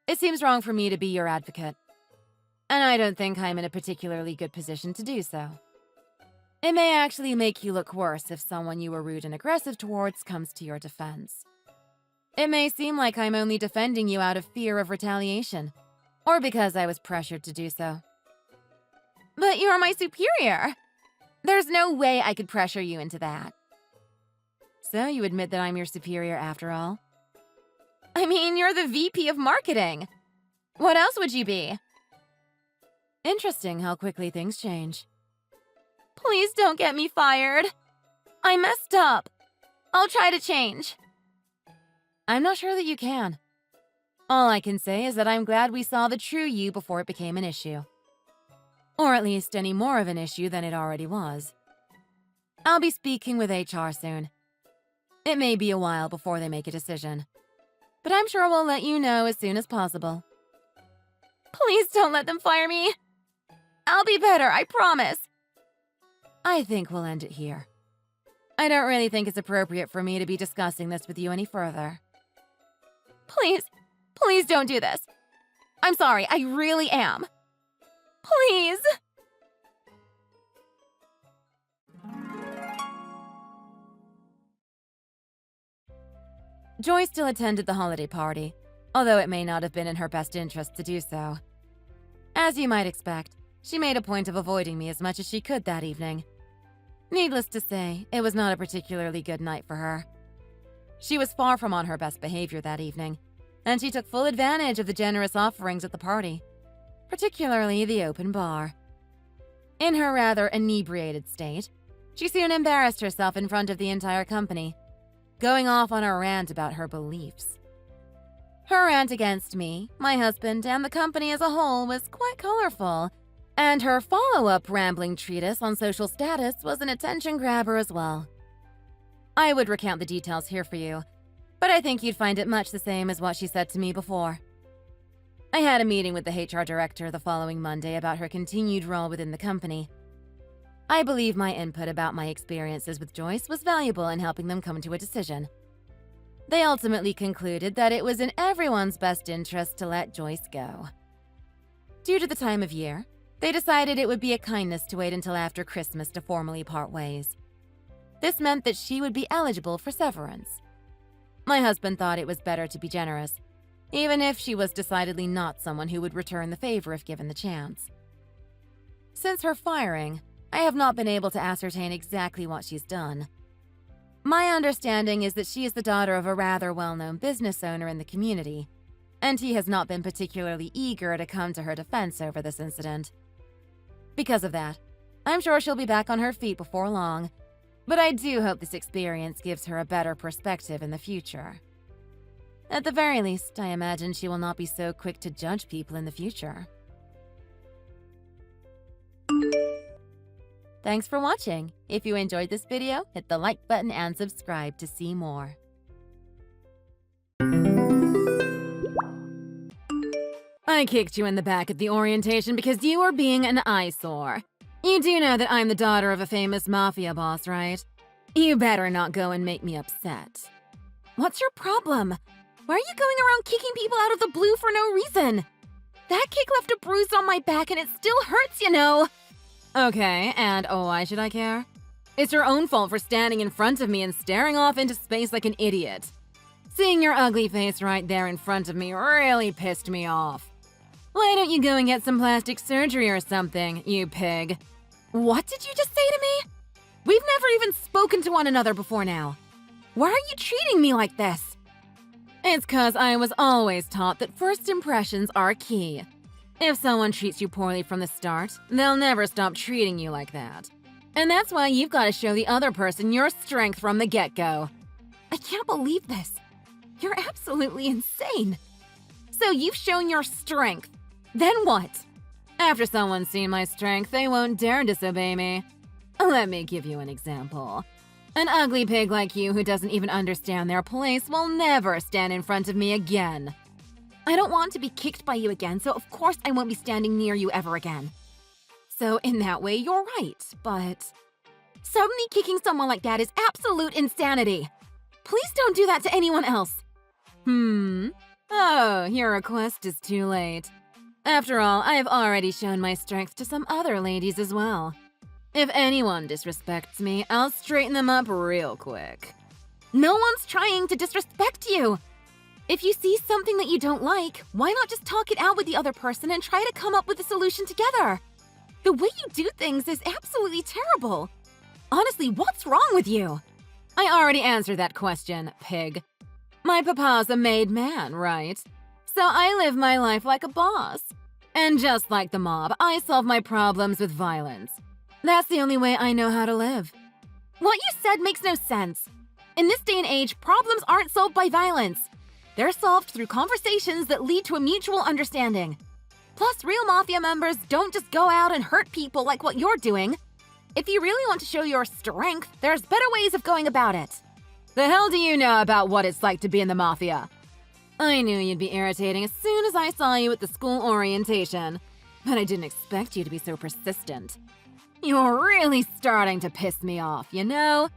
D: It seems wrong for me to be your advocate. And I don't think I'm in a particularly good position to do so. It may actually make you look worse if someone you were rude and aggressive towards comes to your defense. It may seem like I'm only defending you out of fear of retaliation, or because I was pressured to do so.
C: But you're my superior. There's no way I could pressure you into that.
D: So you admit that I'm your superior after all?
C: I mean, you're the VP of marketing. What else would you be?
D: Interesting how quickly things change.
C: Please don't get me fired. I messed up. I'll try to change.
D: I'm not sure that you can. All I can say is that I'm glad we saw the true you before it became an issue. Or at least any more of an issue than it already was. I'll be speaking with HR soon. It may be a while before they make a decision, but I'm sure we'll let you know as soon as possible.
C: Please don't let them fire me. I'll be better, I promise.
D: I think we'll end it here. I don't really think it's appropriate for me to be discussing this with you any further.
C: Please don't do this. I'm sorry, I really am. Please.
D: Joy still attended the holiday party, although it may not have been in her best interest to do so. As you might expect, she made a point of avoiding me as much as she could that evening. Needless to say, it was not a particularly good night for her. She was far from on her best behavior that evening, and she took full advantage of the generous offerings at the party, particularly the open bar. In her rather inebriated state, she soon embarrassed herself in front of the entire company, going off on a rant about her beliefs. Her rant against me, my husband, and the company as a whole was quite colorful, And her follow-up rambling treatise on social status was an attention grabber as well. I would recount the details here for you, but I think you'd find it much the same as what she said to me before. I had a meeting with the HR director the following Monday about her continued role within the company. I believe my input about my experiences with Joyce was valuable in helping them come to a decision. They ultimately concluded that it was in everyone's best interest to let Joyce go. Due to the time of year, they decided it would be a kindness to wait until after Christmas to formally part ways. This meant that she would be eligible for severance. My husband thought it was better to be generous, even if she was decidedly not someone who would return the favor if given the chance. Since her firing, I have not been able to ascertain exactly what she's done. My understanding is that she is the daughter of a rather well-known business owner in the community, and he has not been particularly eager to come to her defense over this incident. Because of that, I'm sure she'll be back on her feet before long, but I do hope this experience gives her a better perspective in the future. At the very least, I imagine she will not be so quick to judge people in the future. Thanks for watching. If you enjoyed this video, hit the like button and subscribe to see more. I kicked you in the back at the orientation because you were being an eyesore. You do know that I'm the daughter of a famous mafia boss, right? You better not go and make me upset. What's your problem? Why are you going around kicking people out of the blue for no reason? That kick left a bruise on my back and it still hurts, you know. Okay, and why should I care? It's your own fault for standing in front of me and staring off into space like an idiot. Seeing your ugly face right there in front of me really pissed me off. Why don't you go and get some plastic surgery or something, you pig? What did you just say to me? We've never even spoken to one another before now. Why are you treating me like this? It's 'cause I was always taught that first impressions are key. If someone treats you poorly from the start, they'll never stop treating you like that. And that's why you've got to show the other person your strength from the get-go. I can't believe this. You're absolutely insane. So you've shown your strength. Then what? After someone's seen my strength, they won't dare disobey me. Let me give you an example. An ugly pig like you who doesn't even understand their place will never stand in front of me again. I don't want to be kicked by you again, so of course I won't be standing near you ever again. So in that way, you're right, but suddenly kicking someone like that is absolute insanity. Please don't do that to anyone else. Oh, your request is too late. After all, I have already shown my strength to some other ladies as well. If anyone disrespects me, I'll straighten them up real quick. No one's trying to disrespect you. If you see something that you don't like, why not just talk it out with the other person and try to come up with a solution together? The way you do things is absolutely terrible. Honestly, what's wrong with you? I already answered that question, pig. My papa's a made man, right? So I live my life like a boss. And just like the mob, I solve my problems with violence. That's the only way I know how to live. What you said makes no sense. In this day and age, problems aren't solved by violence. They're solved through conversations that lead to a mutual understanding. Plus, real mafia members don't just go out and hurt people like what you're doing. If you really want to show your strength, there's better ways of going about it. The hell do you know about what it's like to be in the mafia? I knew you'd be irritating as soon as I saw you at the school orientation, but I didn't expect you to be so persistent. You're really starting to piss me off, you know?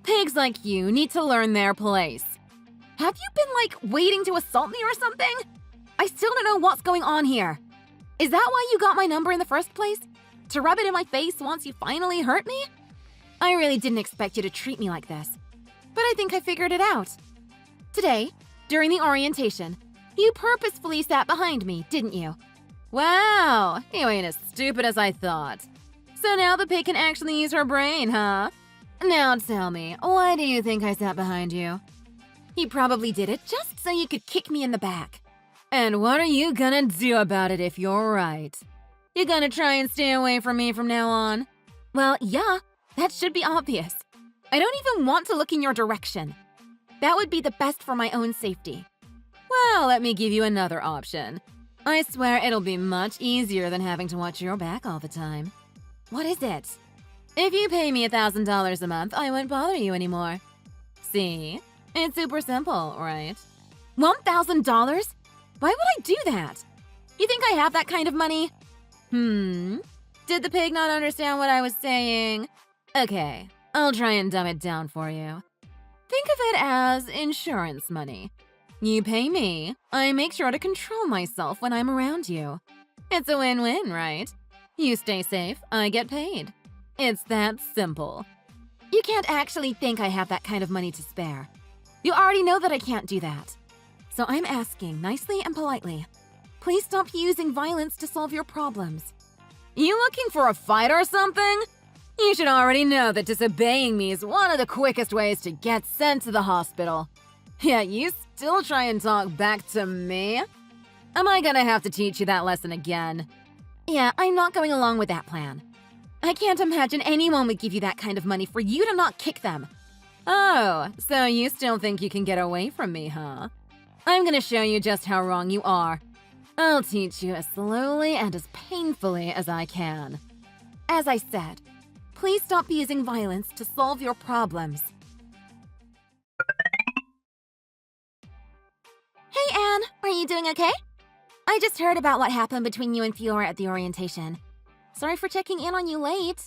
D: Pigs like you need to learn their place. Have you been, waiting to assault me or something? I still don't know what's going on here. Is that why you got my number in the first place? To rub it in my face once you finally hurt me? I really didn't expect you to treat me like this, but I think I figured it out. Today, during the orientation, you purposefully sat behind me, didn't you? Wow, you ain't as stupid as I thought. So now the pig can actually use her brain, huh? Now tell me, why do you think I sat behind you? You probably did it just so you could kick me in the back. And what are you gonna do about it if you're right? You gonna try and stay away from me from now on? Well, yeah, that should be obvious. I don't even want to look in your direction. That would be the best for my own safety. Well, let me give you another option. I swear it'll be much easier than having to watch your back all the time. What is it? If you pay me $1,000 a month, I won't bother you anymore. See? It's super simple, right? $1,000? Why would I do that? You think I have that kind of money? Did the pig not understand what I was saying? Okay, I'll try and dumb it down for you. Think of it as insurance money. You pay me, I make sure to control myself when I'm around you. It's a win-win, right? You stay safe, I get paid. It's that simple. You can't actually think I have that kind of money to spare. You already know that I can't do that. So I'm asking nicely and politely, please stop using violence to solve your problems. You looking for a fight or something? You should already know that disobeying me is one of the quickest ways to get sent to the hospital. Yet you still try and talk back to me? Am I gonna have to teach you that lesson again? Yeah, I'm not going along with that plan. I can't imagine anyone would give you that kind of money for you to not kick them. Oh, so you still think you can get away from me, huh? I'm gonna show you just how wrong you are. I'll teach you as slowly and as painfully as I can. As I said, please stop using violence to solve your problems.
C: Hey, Anne, are you doing okay? I just heard about what happened between you and Fiora at the orientation. Sorry for checking in on you late.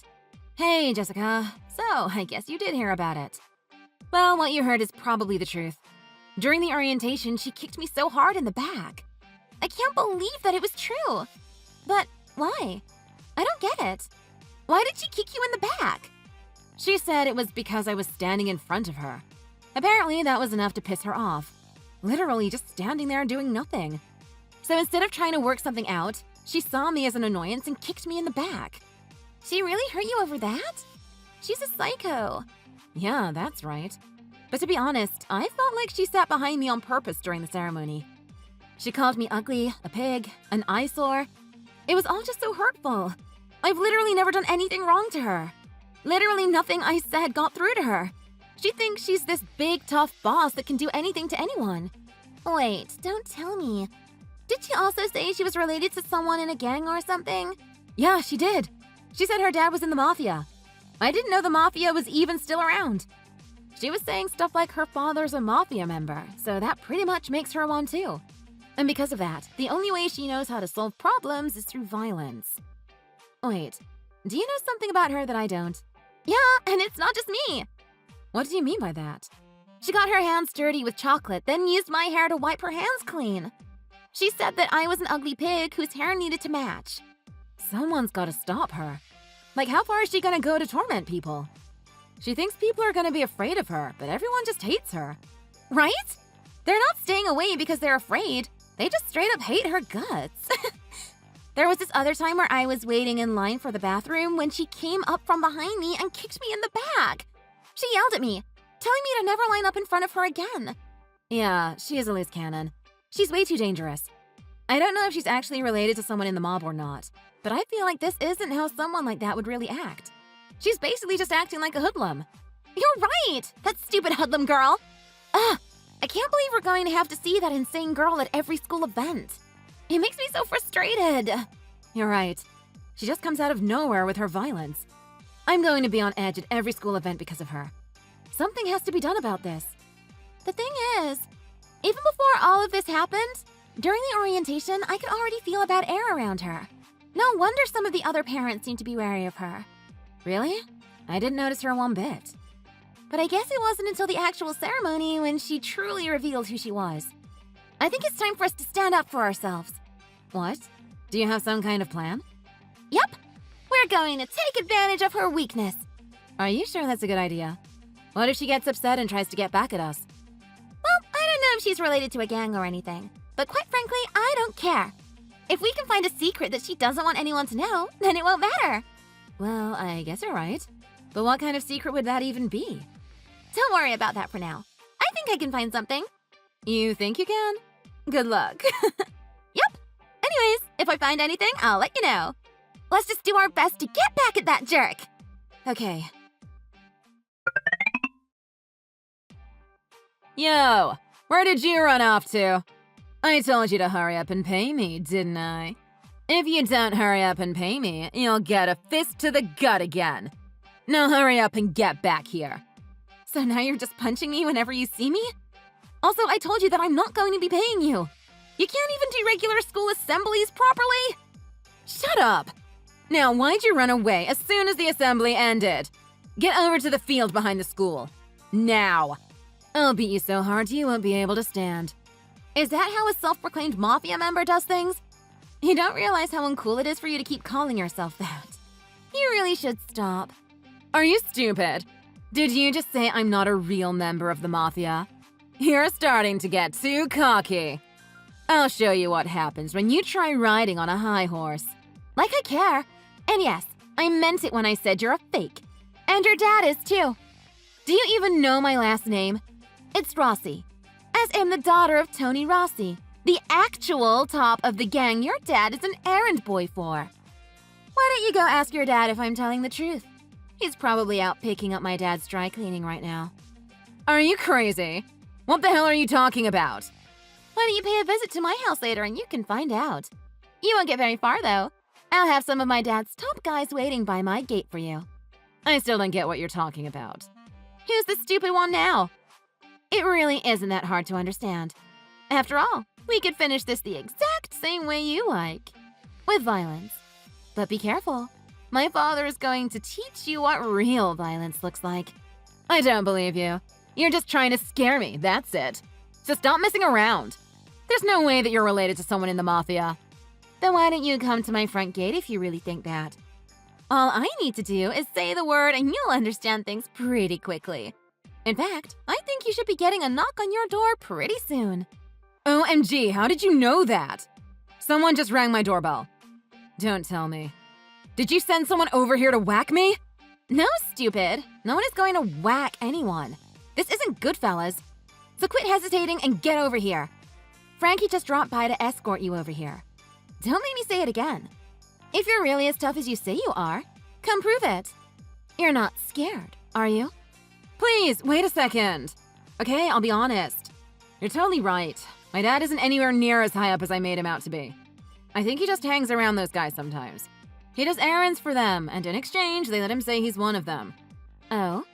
D: Hey, Jessica. So, I guess you did hear about it. Well, what you heard is probably the truth. During the orientation, she kicked me so hard in the back.
C: I can't believe that it was true. But why? I don't get it. Why did she kick you in the back?
D: She said it was because I was standing in front of her. Apparently, that was enough to piss her off. Literally just standing there doing nothing. So instead of trying to work something out, she saw me as an annoyance and kicked me in the back.
C: She really hurt you over that? She's a psycho.
D: Yeah, that's right. But to be honest, I felt like she sat behind me on purpose during the ceremony. She called me ugly, a pig, an eyesore. It was all just so hurtful. I've literally never done anything wrong to her. Literally nothing I said got through to her. She thinks she's this big, tough boss that can do anything to anyone.
C: Wait, don't tell me. Did she also say she was related to someone in a gang or something?
D: Yeah, she did. She said her dad was in the mafia. I didn't know the mafia was even still around. She was saying stuff like her father's a mafia member, so that pretty much makes her one too. And because of that, the only way she knows how to solve problems is through violence. Wait, do you know something about her that I don't?
C: Yeah, and it's not just me.
D: What do you mean by that?
C: She got her hands dirty with chocolate, then used my hair to wipe her hands clean. She said that I was an ugly pig whose hair needed to match.
D: Someone's gotta stop her. Like, how far is she gonna go to torment people? She thinks people are gonna be afraid of her, but everyone just hates her.
C: Right? They're not staying away because they're afraid. They just straight up hate her guts. There was this other time where I was waiting in line for the bathroom when she came up from behind me and kicked me in the back. She yelled at me, telling me to never line up in front of her again.
D: Yeah, she is a loose cannon. She's way too dangerous. I don't know if she's actually related to someone in the mob or not, but I feel like this isn't how someone like that would really act. She's basically just acting like a hoodlum.
C: You're right! That stupid hoodlum girl! Ugh! I can't believe we're going to have to see that insane girl at every school event. It makes me so frustrated.
D: You're right. She just comes out of nowhere with her violence. I'm going to be on edge at every school event because of her. Something has to be done about this.
C: The thing is, even before all of this happened, during the orientation, I could already feel a bad air around her. No wonder some of the other parents seem to be wary of her.
D: Really? I didn't notice her one bit.
C: But I guess it wasn't until the actual ceremony when she truly revealed who she was. I think it's time for us to stand up for ourselves.
D: What? Do you have some kind of plan?
C: Yep. We're going to take advantage of her weakness.
D: Are you sure that's a good idea? What if she gets upset and tries to get back at us?
C: Well, I don't know if she's related to a gang or anything, but quite frankly, I don't care. If we can find a secret that she doesn't want anyone to know, then it won't matter.
D: Well, I guess you're right. But what kind of secret would that even be?
C: Don't worry about that for now. I think I can find something.
D: You think you can? Good luck.
C: Yep. Anyways, if I find anything, I'll let you know. Let's just do our best to get back at that jerk.
D: Okay. Yo, where did you run off to? I told you to hurry up and pay me, didn't I? If you don't hurry up and pay me, you'll get a fist to the gut again. Now hurry up and get back here.
C: So now you're just punching me whenever you see me? Also, I told you that I'm not going to be paying you. You can't even do regular school assemblies properly.
D: Shut up! Now, why'd you run away as soon as the assembly ended? Get over to the field behind the school. Now! I'll beat you so hard you won't be able to stand.
C: Is that how a self-proclaimed mafia member does things? You don't realize how uncool it is for you to keep calling yourself that. You really should stop.
D: Are you stupid? Did you just say I'm not a real member of the mafia? You're starting to get too cocky. I'll show you what happens when you try riding on a high horse.
C: Like I care. And yes, I meant it when I said you're a fake. And your dad is too. Do you even know my last name? It's Rossi. As in the daughter of Tony Rossi, the actual top of the gang your dad is an errand boy for. Why don't you go ask your dad if I'm telling the truth? He's probably out picking up my dad's dry cleaning right now.
D: Are you crazy? What the hell are you talking about?
C: Why don't you pay a visit to my house later and you can find out? You won't get very far though. I'll have some of my dad's top guys waiting by my gate for you.
D: I still don't get what you're talking about.
C: Who's the stupid one now? It really isn't that hard to understand. After all, we could finish this the exact same way you like. With violence. But be careful. My father is going to teach you what real violence looks like.
D: I don't believe you. You're just trying to scare me, that's it. So stop messing around. There's no way that you're related to someone in the mafia.
C: Then why don't you come to my front gate if you really think that? All I need to do is say the word and you'll understand things pretty quickly. In fact, I think you should be getting a knock on your door pretty soon.
D: OMG, how did you know that? Someone just rang my doorbell. Don't tell me. Did you send someone over here to whack me?
C: No, stupid. No one is going to whack anyone. This isn't Goodfellas. So quit hesitating and get over here. Frankie just dropped by to escort you over here. Don't make me say it again. If you're really as tough as you say you are, come prove it. You're not scared, are you?
D: Please, wait a second. Okay, I'll be honest. You're totally right. My dad isn't anywhere near as high up as I made him out to be. I think he just hangs around those guys sometimes. He does errands for them, and in exchange, they let him say he's one of them.
C: Oh?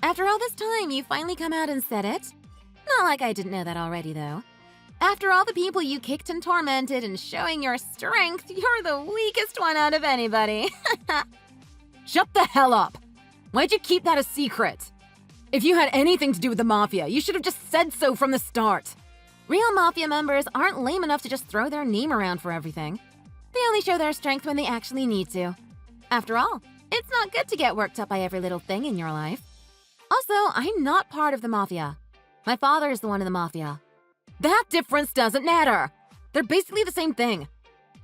C: After all this time, you finally come out and said it? Not like I didn't know that already, though. After all the people you kicked and tormented and showing your strength, you're the weakest one out of anybody.
D: Shut the hell up! Why'd you keep that a secret? If you had anything to do with the mafia, you should have just said so from the start.
C: Real mafia members aren't lame enough to just throw their name around for everything. They only show their strength when they actually need to. After all, it's not good to get worked up by every little thing in your life. Also, I'm not part of the mafia. My father is the one in the mafia.
D: That difference doesn't matter. They're basically the same thing.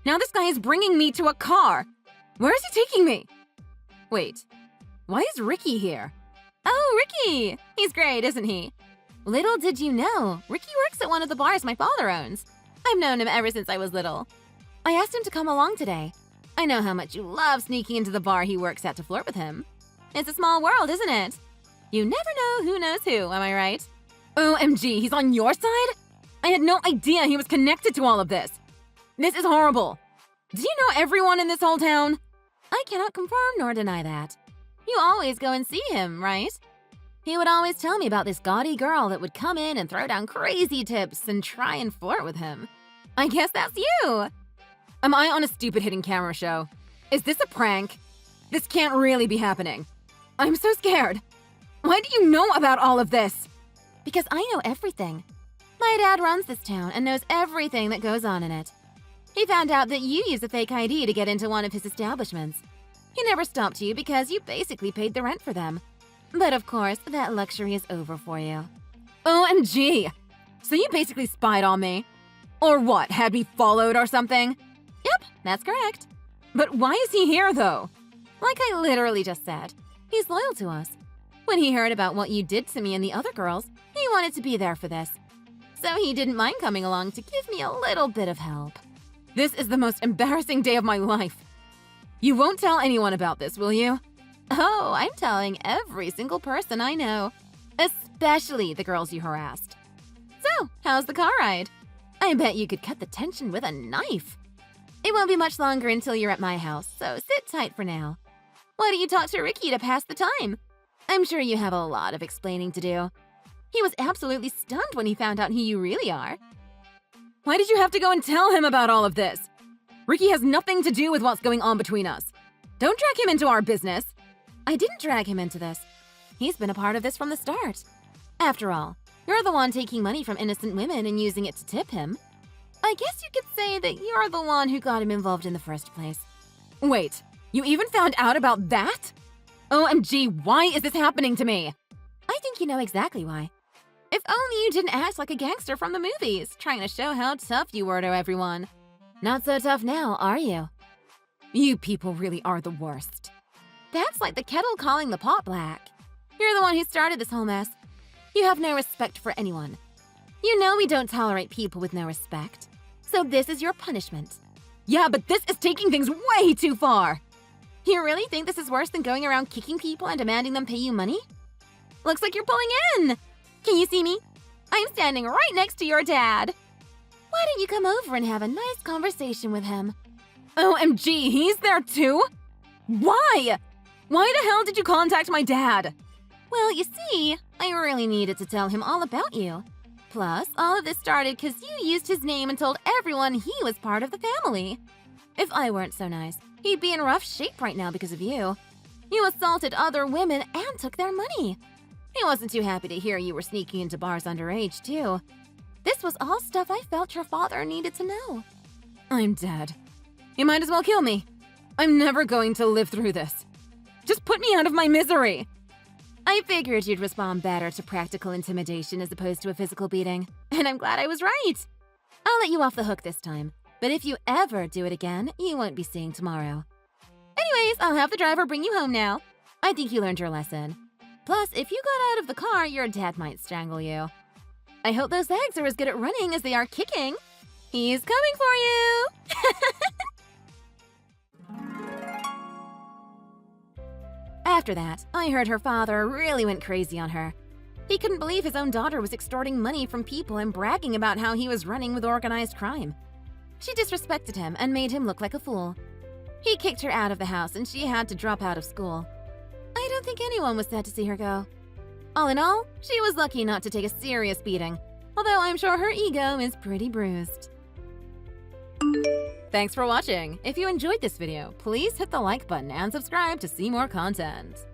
D: Now this guy is bringing me to a car. Where is he taking me? Wait, why is Ricky here?
C: Oh, Ricky! He's great, isn't he? Little did you know, Ricky works at one of the bars my father owns. I've known him ever since I was little. I asked him to come along today. I know how much you love sneaking into the bar he works at to flirt with him. It's a small world, isn't it? You never know who knows who, am I right?
D: OMG, he's on your side? I had no idea he was connected to all of this. This is horrible. Do you know everyone in this whole town?
C: I cannot confirm nor deny that. You always go and see him, right? He would always tell me about this gaudy girl that would come in and throw down crazy tips and try and flirt with him. I guess that's you.
D: Am I on a stupid hidden camera show? Is this a prank? This can't really be happening. I'm so scared. Why do you know about all of this?
C: Because I know everything. My dad runs this town and knows everything that goes on in it. He found out that you use a fake ID to get into one of his establishments. He never stopped you because you basically paid the rent for them. But of course, that luxury is over for you.
D: OMG! So you basically spied on me? Or what, had me followed or something?
C: Yep, that's correct.
D: But why is he here, though?
C: Like I literally just said, he's loyal to us. When he heard about what you did to me and the other girls, he wanted to be there for this. So he didn't mind coming along to give me a little bit of help.
D: This is the most embarrassing day of my life. You won't tell anyone about this, will you?
C: Oh, I'm telling every single person I know, especially the girls you harassed. So, how's the car ride?
D: I bet you could cut the tension with a knife. It won't be much longer until you're at my house, so sit tight for now. Why don't you talk to Ricky to pass the time? I'm sure you have a lot of explaining to do. He was absolutely stunned when he found out who you really are. Why did you have to go and tell him about all of this? Ricky has nothing to do with what's going on between us. Don't drag him into our business. I didn't drag him into this. He's been a part of this from the start. After all, you're the one taking money from innocent women and using it to tip him. I guess you could say that you're the one who got him involved in the first place. Wait, you even found out about that? OMG, why is this happening to me? I think you know exactly why. If only you didn't act like a gangster from the movies, trying to show how tough you were to everyone. Not so tough now, are you? You people really are the worst. That's like the kettle calling the pot black. You're the one who started this whole mess. You have no respect for anyone. You know we don't tolerate people with no respect. So this is your punishment. Yeah, but this is taking things way too far. You really think this is worse than going around kicking people and demanding them pay you money? Looks like you're pulling in. Can you see me? I'm standing right next to your dad. Why don't you come over and have a nice conversation with him? OMG, he's there too? Why? Why the hell did you contact my dad? Well, you see, I really needed to tell him all about you. Plus, all of this started because you used his name and told everyone he was part of the family. If I weren't so nice, he'd be in rough shape right now because of you. You assaulted other women and took their money. He wasn't too happy to hear you were sneaking into bars underage, too. This was all stuff I felt your father needed to know. I'm dead. You might as well kill me. I'm never going to live through this. Just put me out of my misery. I figured you'd respond better to practical intimidation as opposed to a physical beating, and I'm glad I was right. I'll let you off the hook this time, but if you ever do it again, you won't be seeing tomorrow. Anyways, I'll have the driver bring you home now. I think you learned your lesson. Plus, if you got out of the car, your dad might strangle you. I hope those legs are as good at running as they are kicking. He's coming for you! After that, I heard her father really went crazy on her. He couldn't believe his own daughter was extorting money from people and bragging about how he was running with organized crime. She disrespected him and made him look like a fool. He kicked her out of the house and she had to drop out of school. I don't think anyone was sad to see her go. All in all, she was lucky not to take a serious beating, although I'm sure her ego is pretty bruised. Thanks for watching. If you enjoyed this video, please hit the like button and subscribe to see more content.